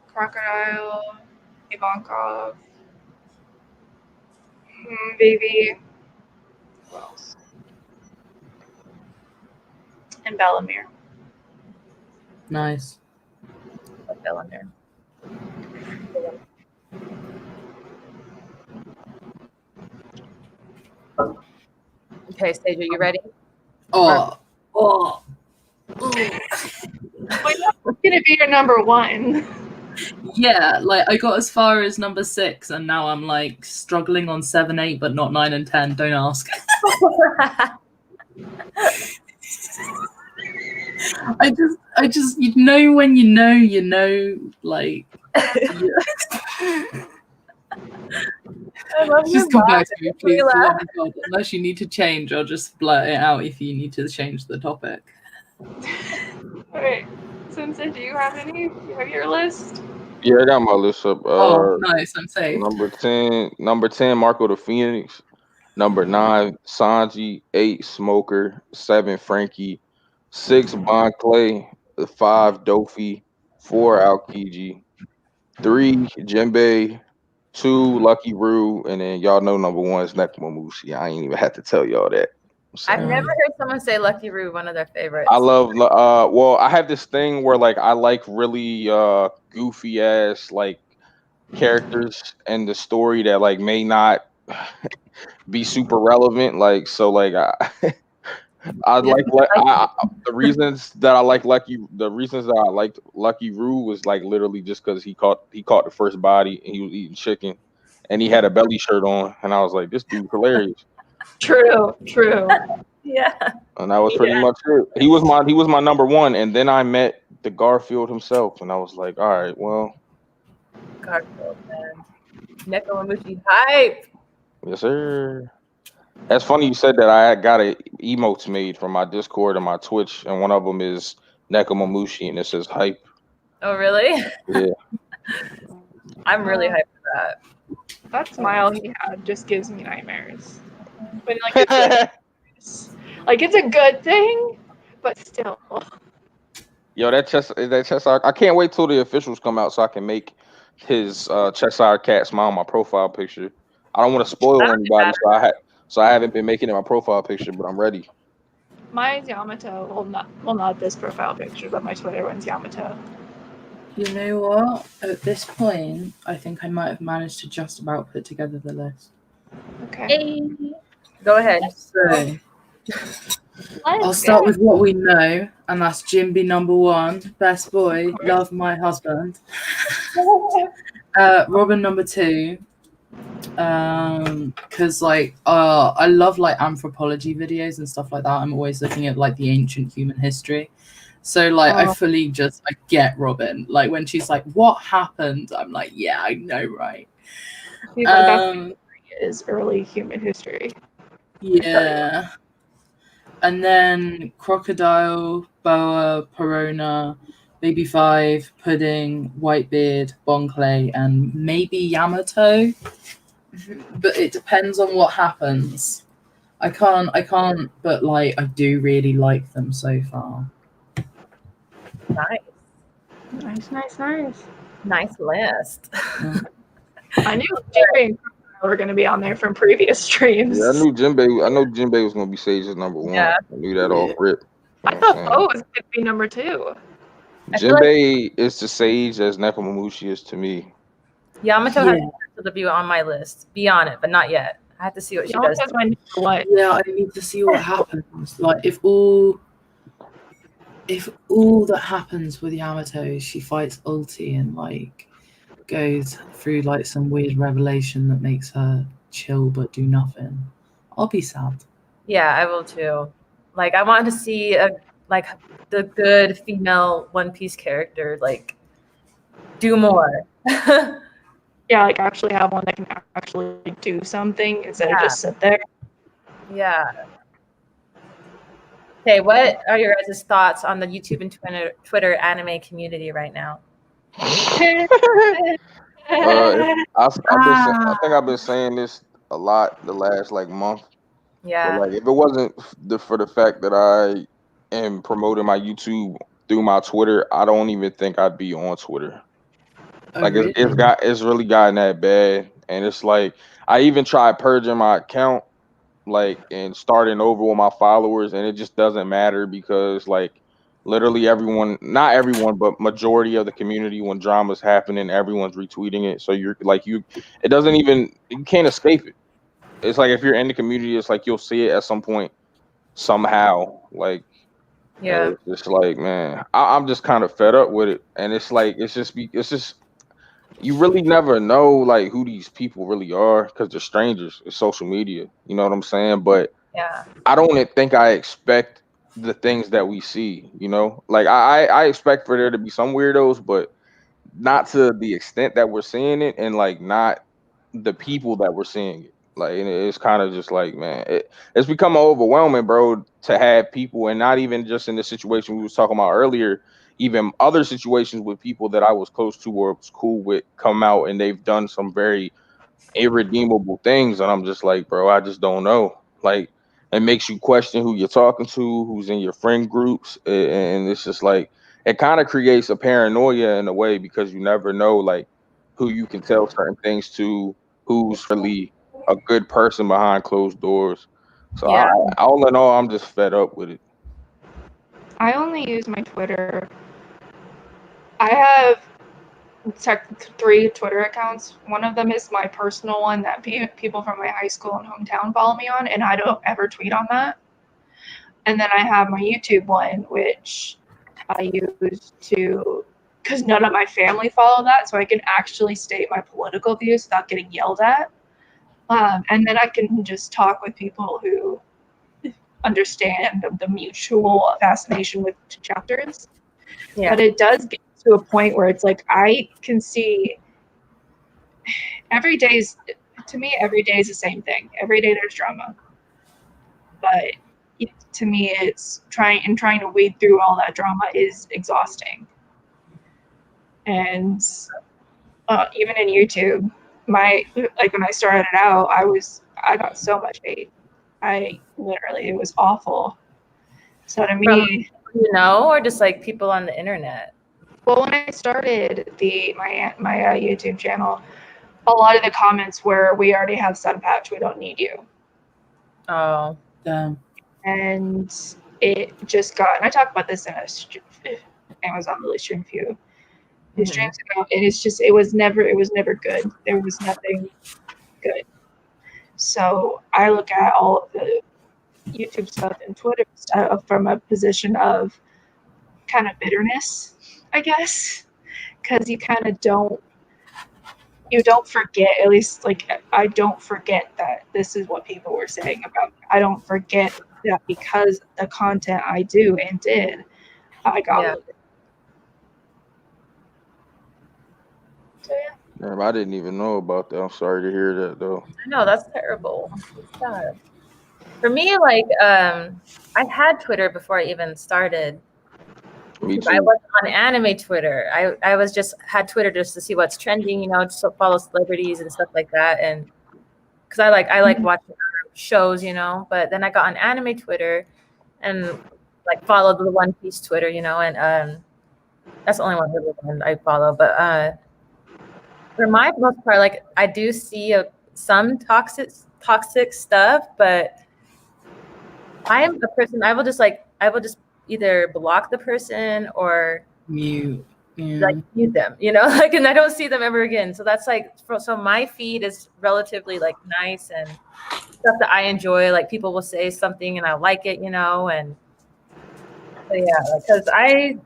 Crocodile, Ivankov, Baby, who else? And Bellamere. Nice. Bellamere. Okay, Sage, are you ready? Oh. Wait, what's gonna be your number one? Yeah, like I got as far as number 6, and now I'm like struggling on 7, 8, but not 9 and 10. Don't ask. I just, you know, when you know, like. I love just come back to me, please. For the love of God. Unless you need to change, I'll just blurt it out if you need to change the topic. Alright. Sensei, do you have any? Do you have your list? Yeah, I got my list up. Nice, I'm safe. Number 10, Marco the Phoenix. Number 9, Sanji. 8, Smoker. 7, Frankie. 6, Bon Clay. 5, Dofi. 4, Aokiji. 3, Jinbei. 2, Lucky Roo. And then y'all know number 1 is Nekomamushi. I ain't even have to tell y'all that. I've never heard someone say Lucky Roo, one of their favorites. I love well, I have this thing where like I like really goofy ass like characters in the story that like may not be super relevant. Like so like I the reasons that I liked Lucky Roo was like literally just because he caught the first body and he was eating chicken and he had a belly shirt on and I was like, this dude's hilarious. True. Yeah. And that was pretty much it. He was my number 1, and then I met the Garfield himself, and I was like, all right, well. Garfield, man. Nekomamushi hype. Yes, sir. That's funny you said that. I got emotes made from my Discord and my Twitch, and one of them is Nekomamushi, and it says hype. Oh, really? Yeah. I'm really hyped for that. That smile he had just gives me nightmares. But like it's a good thing, but still. Yo, that Cheshire. I can't wait till the officials come out so I can make his Cheshire Cat smile my profile picture. I don't want to spoil anybody, so I haven't been making it my profile picture, but I'm ready. Mine's Yamato. Well, not this profile picture, but my Twitter one's Yamato. You know what? At this point, I think I might have managed to just about put together the list. Okay. Hey. Go ahead. So, I'll start with what we know, and that's Jimby number 1, best boy, love my husband. Robin number 2, because like I love like anthropology videos and stuff like that. I'm always looking at like the ancient human history. So like I fully just get Robin. Like when she's like, "What happened?" I'm like, "Yeah, I know, right?" That is early human history. Yeah. And then Crocodile, Boa, Perona, Baby 5, Pudding, Whitebeard, Bonclay, and maybe Yamato. But it depends on what happens. I can't, but like I do really like them so far. Nice list. I knew Jinbei and Crocodile were going to be on there from previous streams. Yeah, I know Jinbei was gonna be Sage's number 1. Yeah. I knew that off rip. I thought Bo was going to be number 2. Jinbei is to Sage as Nekomamushi is to me. Yamato has to be on my list. Be on it, but not yet. I have to see what she does. Yeah, I need to see what happens. Like if all that happens with Yamato is she fights Ulti and like goes through like some weird revelation that makes her chill but do nothing, I'll be sad. Yeah, I will too. Like I want to see the good female One Piece character like do more. Yeah, like actually have one that can actually do something instead of just sit there. Yeah. Okay, what are your guys' thoughts on the YouTube and Twitter anime community right now? I think I've been saying this a lot the last like month. Yeah. But, like if it wasn't for the fact that I am promoting my YouTube through my Twitter, I don't even think I'd be on Twitter. Like it's really gotten that bad, and it's like I even tried purging my account, like and starting over with my followers, and it just doesn't matter because like literally everyone, not everyone, but majority of the community, when drama's happening, everyone's retweeting it. So it doesn't even, you can't escape it. It's like if you're in the community, it's like you'll see it at some point somehow. Like it's just like, man, I'm just kind of fed up with it, and it's like it's just you really never know like who these people really are because they're strangers. It's social media, you know what I'm saying? But I don't think I expect the things that we see, you know? Like I expect for there to be some weirdos, but not to the extent that we're seeing it, and like not the people that we're seeing it. Like it's kind of just like, man, it's become overwhelming, bro, to have people, and not even just in the situation we was talking about earlier, even other situations with people that I was close to or was cool with come out and they've done some very irredeemable things, and I'm just like, bro, I just don't know. Like it makes you question who you're talking to, who's in your friend groups, and it's just like it kind of creates a paranoia in a way because you never know like who you can tell certain things to, who's really a good person behind closed doors. So all in all, I'm just fed up with it. I only use my Twitter. I have 3 Twitter accounts. One of them is my personal one that people from my high school and hometown follow me on, and I don't ever tweet on that. And then I have my YouTube one, which I use because none of my family follow that, so I can actually state my political views without getting yelled at. And then I can just talk with people who understand the mutual fascination with chapters. Yeah. But it does get to a point where it's like I can see every day is the same thing. Every day there's drama. But to me, it's trying to wade through all that drama is exhausting. And even in YouTube, when I started out, I got so much hate. It was awful. So to me, or just like people on the internet. Well, when I started my YouTube channel, a lot of the comments were, "We already have Sunpatch. We don't need you." Oh, damn. And it just got. And I talked about this in a Amazon Really Stream Few. Streams ago, and it was never good. There was nothing good. So I look at all of the YouTube stuff and Twitter stuff from a position of kind of bitterness, I guess, because you kind of don't forget, at least like I don't forget that this is what people were saying about me. I don't forget that because the content I do and did, I got Yeah. So yeah. Damn, I didn't even know about that. I'm sorry to hear that though. I know, that's terrible. It's sad. For me, like, I had Twitter before I even started. Me I too. wasn't on anime Twitter. I was just had Twitter just to see what's trending, you know, just to follow celebrities and stuff like that. And because I like watching shows, you know. But then I got on anime Twitter and like followed the One Piece Twitter, you know, and that's the only one I follow. But for my most part, like I do see some toxic stuff, but I am a person. I will just either block the person or Mute. like mute them, you know, like, and I don't see them ever again. So that's like, so my feed is relatively like nice and stuff that I enjoy. Like people will say something and I like it, you know, and so yeah, because I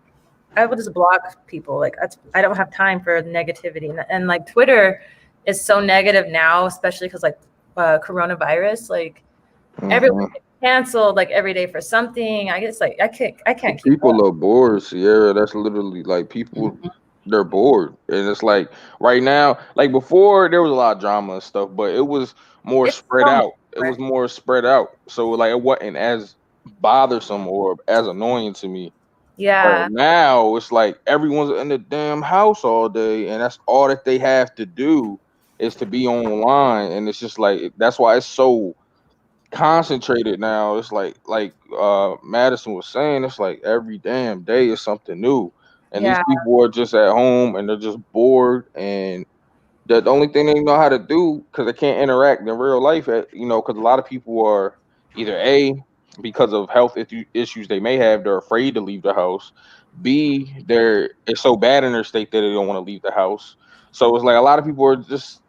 will just block people. Like I don't have time for negativity, and like Twitter is so negative now, especially because like coronavirus, like everyone gets canceled like every day for something. I guess like I can't keep People up. are bored, Sierra. That's literally like people. They're bored, and it's like right now, like before, there was a lot of drama and stuff, but it was more It's spread so much out. It was more spread out, so like it wasn't as bothersome or as annoying to me. But yeah, now it's like everyone's in the damn house all day, and that's all that they have to do is to be online, and it's just like that's why it's so concentrated now. It's like Madison was saying, it's like every damn day is something new. And these yeah, people are just at home and they're just bored, and the only thing they know how to do because they can't interact in real life, because a lot of people are either A, because of health issues they may have, they're afraid to leave the house. B, it's so bad in their state that they don't want to leave the house. So it's like a lot of people are just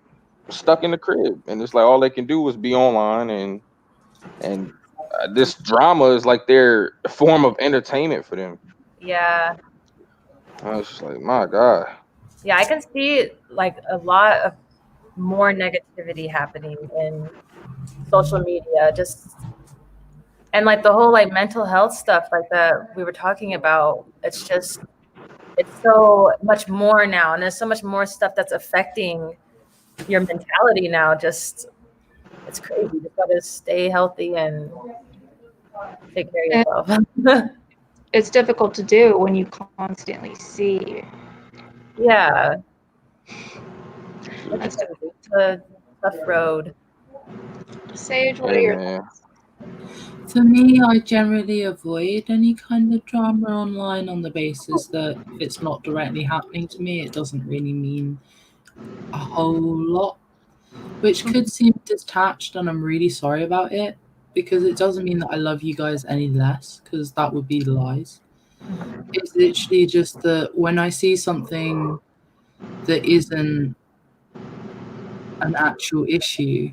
stuck in the crib, and it's like all they can do is be online, and this drama is like their form of entertainment for them. yeah. I was just like, my God. Yeah, I can see like a lot of more negativity happening in social media, just and like the whole like mental health stuff like that we were talking about. It's so much more now, and there's so much more stuff that's affecting your mentality now. Just it's crazy. You just gotta stay healthy and take care of yourself. It's difficult to do when you constantly see. Yeah, That's it's a tough road. Sage, what are Hey, your man. thoughts? For me, I generally avoid any kind of drama online on the basis that if it's not directly happening to me, it doesn't really mean a whole lot, which could seem detached, and I'm really sorry about it because it doesn't mean that I love you guys any less, because that would be lies. It's literally just that when I see something that isn't an actual issue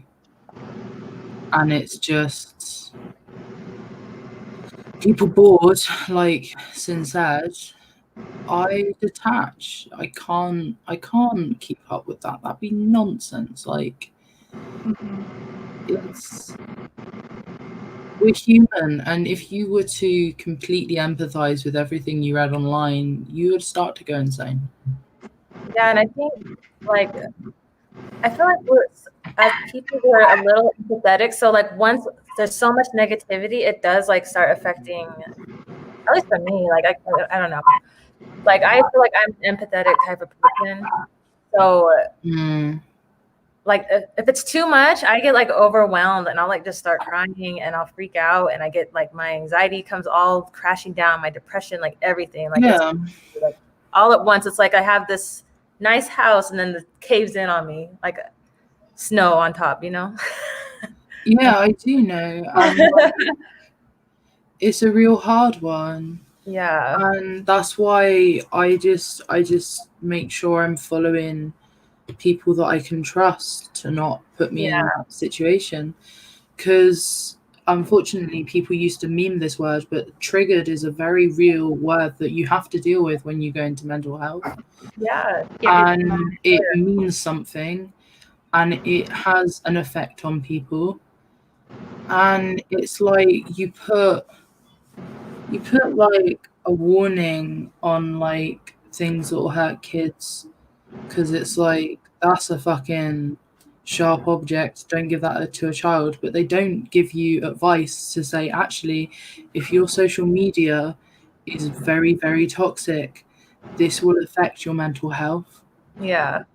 and it's just people bored, like since Edge, I detach. I can't keep up with that. That'd be nonsense. Like we're human, and if you were to completely empathize with everything you read online, you would start to go insane. Yeah, and I think like I feel like we're as people we're a little empathetic. So like once there's so much negativity, it does like start affecting. At least for me, like I don't know. Like I feel like I'm an empathetic type of person. So like if it's too much, I get like overwhelmed and I'll like just start crying and I'll freak out and I get like my anxiety comes all crashing down, my depression, like everything. Like it's like all at once. It's like I have this nice house and then it caves in on me like snow on top, you know? Yeah, I do know. It's a real hard one. Yeah. And that's why I just make sure I'm following people that I can trust to not put me in that situation. Because unfortunately, people used to meme this word, but triggered is a very real word that you have to deal with when you go into mental health. Yeah. And it means something, and it has an effect on people. And it's like you put like a warning on like things that will hurt kids, because it's like that's a fucking sharp object, don't give that to a child. But they don't give you advice to say, actually, if your social media is very, very toxic, this will affect your mental health. Yeah.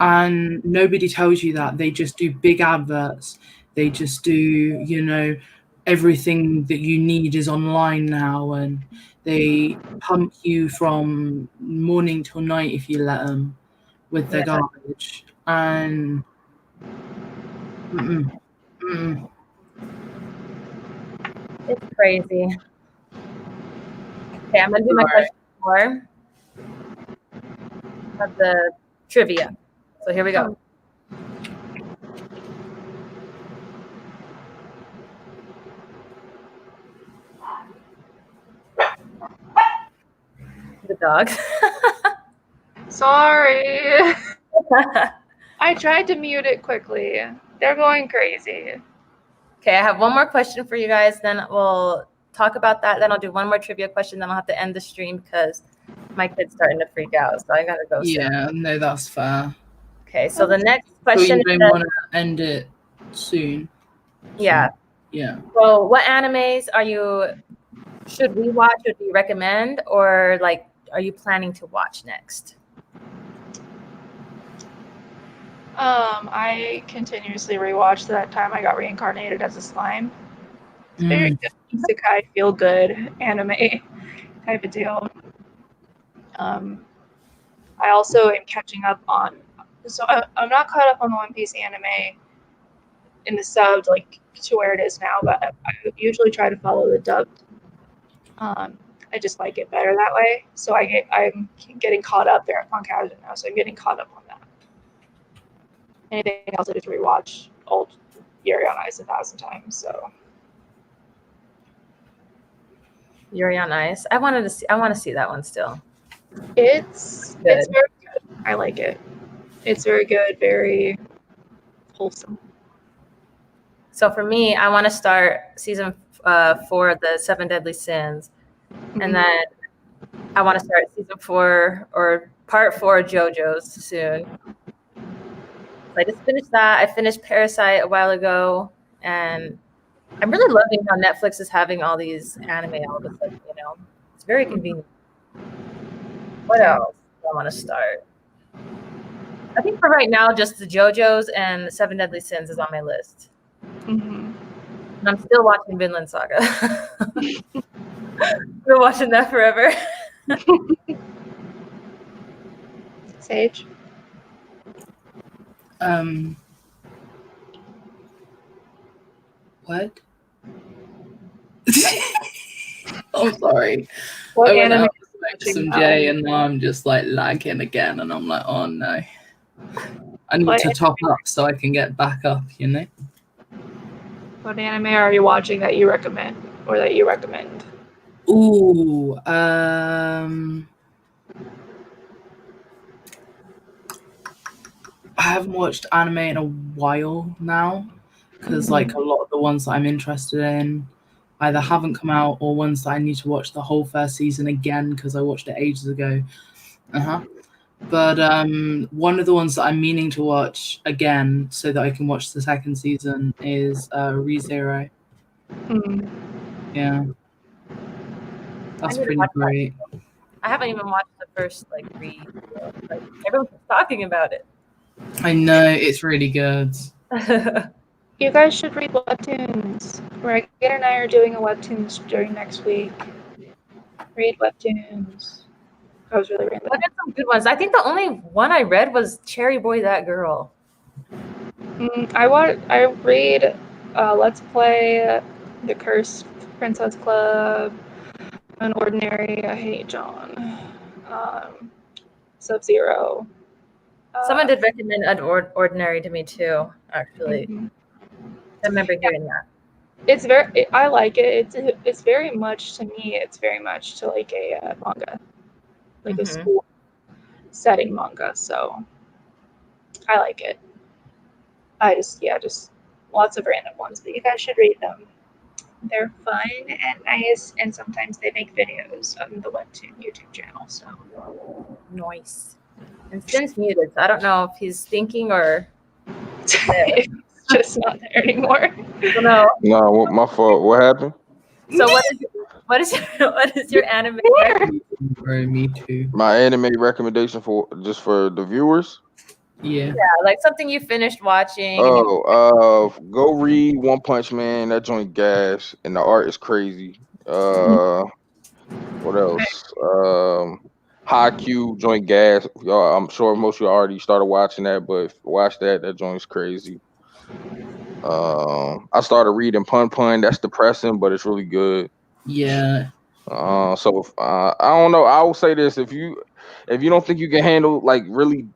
And nobody tells you that. They just do big adverts. They just do, you know, everything that you need is online now, and they pump you from morning till night if you let them with their garbage. And it's crazy. Okay, I'm gonna do my question more of the trivia. So here we go. The dogs. Sorry. I tried to mute it quickly. They're going crazy. Okay, I have one more question for you guys. Then we'll talk about that. Then I'll do one more trivia question. Then I'll have to end the stream because my kid's starting to freak out. So I gotta go. Yeah, no, that's fair. Okay, so the next question. So you don't want to end it soon. Yeah. Yeah. So what animes should we watch, or do you recommend, or like are you planning to watch next? I continuously rewatch That Time I Got Reincarnated as a Slime. It's very good isekai, feel good anime type of deal. I also am catching up on, so I'm not caught up on the One Piece anime in the subbed, like to where it is now, but I usually try to follow the dubbed. I just like it better that way. So I'm getting caught up there on Kazan now, so I'm getting caught up on that. Anything else, I just rewatch old Yuri on Ice 1,000 times. So Yuri on Ice. I want to see that one still. It's very good. I like it. It's very good, very wholesome. So for me, I want to start season 4 of the 7 Deadly Sins, and then I want to start season 4 or part 4 of JoJo's soon. So I just finished that. I finished Parasite a while ago, and I'm really loving how Netflix is having all these anime all of a sudden. You know, it's very convenient. What else do I want to start? I think for right now, just the JoJo's and the 7 Deadly Sins is on my list. And I'm still watching Vinland Saga. Been watching that forever. Sage? What? I'm sorry. What I went anime out to some J, and now I'm just like lagging again, and I'm like, oh no. I need to top up so I can get back up, you know? What anime are you watching that you recommend, or that you recommend? Ooh, I haven't watched anime in a while now, because like a lot of the ones that I'm interested in either haven't come out, or ones that I need to watch the whole first season again because I watched it ages ago. But one of the ones that I'm meaning to watch again so that I can watch the second season is ReZero. Yeah. That's pretty great. I haven't even watched the first read. Like everyone's talking about it. I know, it's really good. You guys should read webtoons. Regan and I are doing a webtoons during next week. Read webtoons. I was really random. I got some good ones. I think the only one I read was Cherry Boy That Girl. I read Let's Play, The Cursed Princess Club, Unordinary, I Hate John, Sub-Zero. Someone did recommend Ordinary to me too, actually. I remember hearing that. It's very. I like it. It's very much to me. It's very much to like a manga, like a school setting manga. So I like it. I just lots of random ones, but you guys should read them. They're fun and nice, and sometimes they make videos on the Webtoon YouTube channel. So nice. And Sin's muted, so I don't know if he's thinking or it's just not there anymore. No. No, my fault. What happened? So what is your anime? Me too. My anime recommendation for the viewers. Yeah, like something you finished watching. Go read One Punch Man. That joint gas, and the art is crazy. What else? Haikyuu joint gas. Y'all, I'm sure most of you already started watching that, but watch that. That joint's crazy. I started reading Pun Pun. That's depressing, but it's really good. Yeah. I don't know. I will say this: if you don't think you can handle like really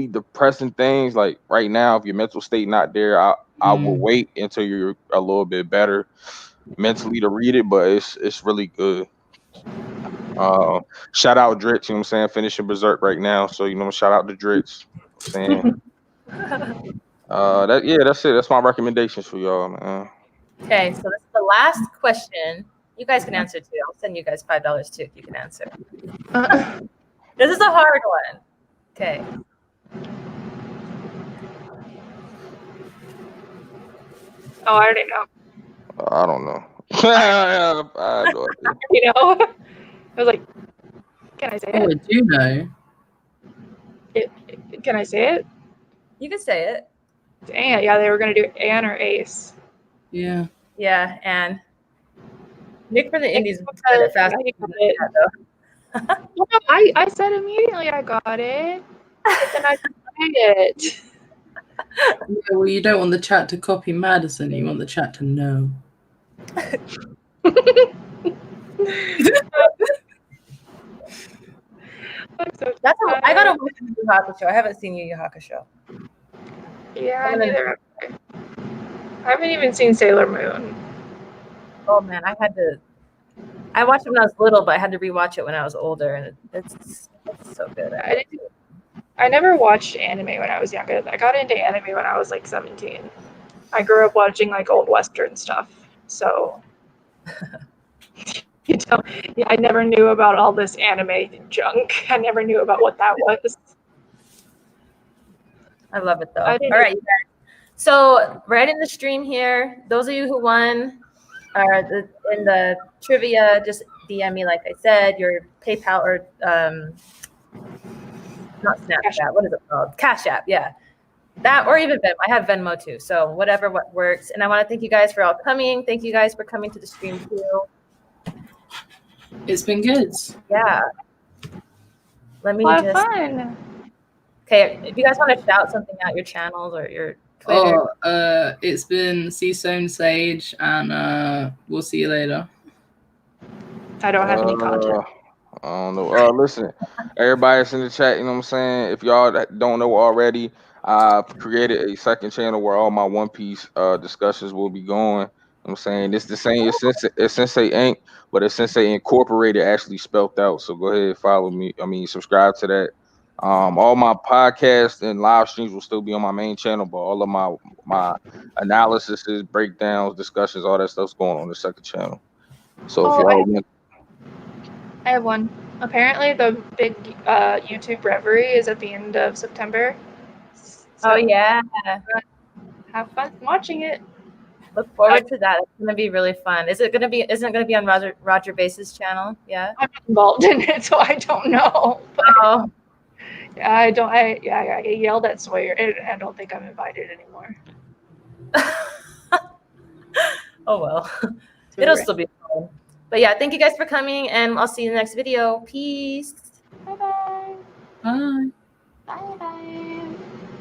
depressing things like right now, if your mental state not there, I will wait until you're a little bit better mentally to read it. But it's really good. Shout out Dritz, you know what I'm saying? Finishing Berserk right now, so shout out to Dritz. You know what I'm saying. That's it. That's my recommendations for y'all, man. Okay, so this is the last question. You guys can answer too. I'll send you guys $5 too if you can answer. This is a hard one. Okay. Oh, I already know. I don't know. I have no idea. You know, I was like, can I say Oh, it? I do know. Can I say it? You can say it. Dang, yeah, they were gonna do Anne or Ace. Yeah. Yeah, and Nick for the Indies said it fast. I said immediately I got it. But then I said it. Yeah, well, you don't want the chat to copy Madison. You want the chat to know. That's how I gotta watch Yu Yu Hakusho. I haven't seen Yu Yu Hakusho. Yeah, neither have I haven't even seen Sailor Moon. Oh man, I watched it when I was little, but I had to rewatch it when I was older, and it's so good. I never watched anime when I was younger. I got into anime when I was like 17. I grew up watching like old Western stuff, so I never knew about all this anime junk. I never knew about what that was. I love it though. All right, you guys. So right in the stream here, those of you who won in the trivia, just DM me, like I said, your PayPal or not Snapchat. What is it called? Cash App. Yeah, that or even Venmo. I have Venmo too. So whatever what works. And I want to thank you guys for all coming. Thank you guys for coming to the stream too. It's been good. Yeah. Let me just. Fun. Okay, if you guys want to shout something out, your channels or your Twitter. It's been Seasone Sage, and we'll see you later. I don't have any content. I don't know. Listen, everybody that's in the chat, you know what I'm saying? If y'all don't know already, I've created a second channel where all my One Piece discussions will be going. You know what I'm saying? It's the same as Sensei Inc., but it's Sensei Incorporated actually spelled out. So go ahead and follow me. Subscribe to that. All my podcasts and live streams will still be on my main channel, but all of my analysis, breakdowns, discussions, all that stuff's going on the second channel. So if y'all I have one. Apparently, the big YouTube Reverie is at the end of September. So, yeah. Have fun watching it. Look forward to that. It's gonna be really fun. Isn't it gonna be on Roger Base's channel? Yeah. I'm not involved in it, so I don't know. Oh. I yelled at Sawyer, and I don't think I'm invited anymore. Oh well. It'll still be fun. But yeah, thank you guys for coming, and I'll see you in the next video. Peace. Bye-bye. Bye. Bye-bye.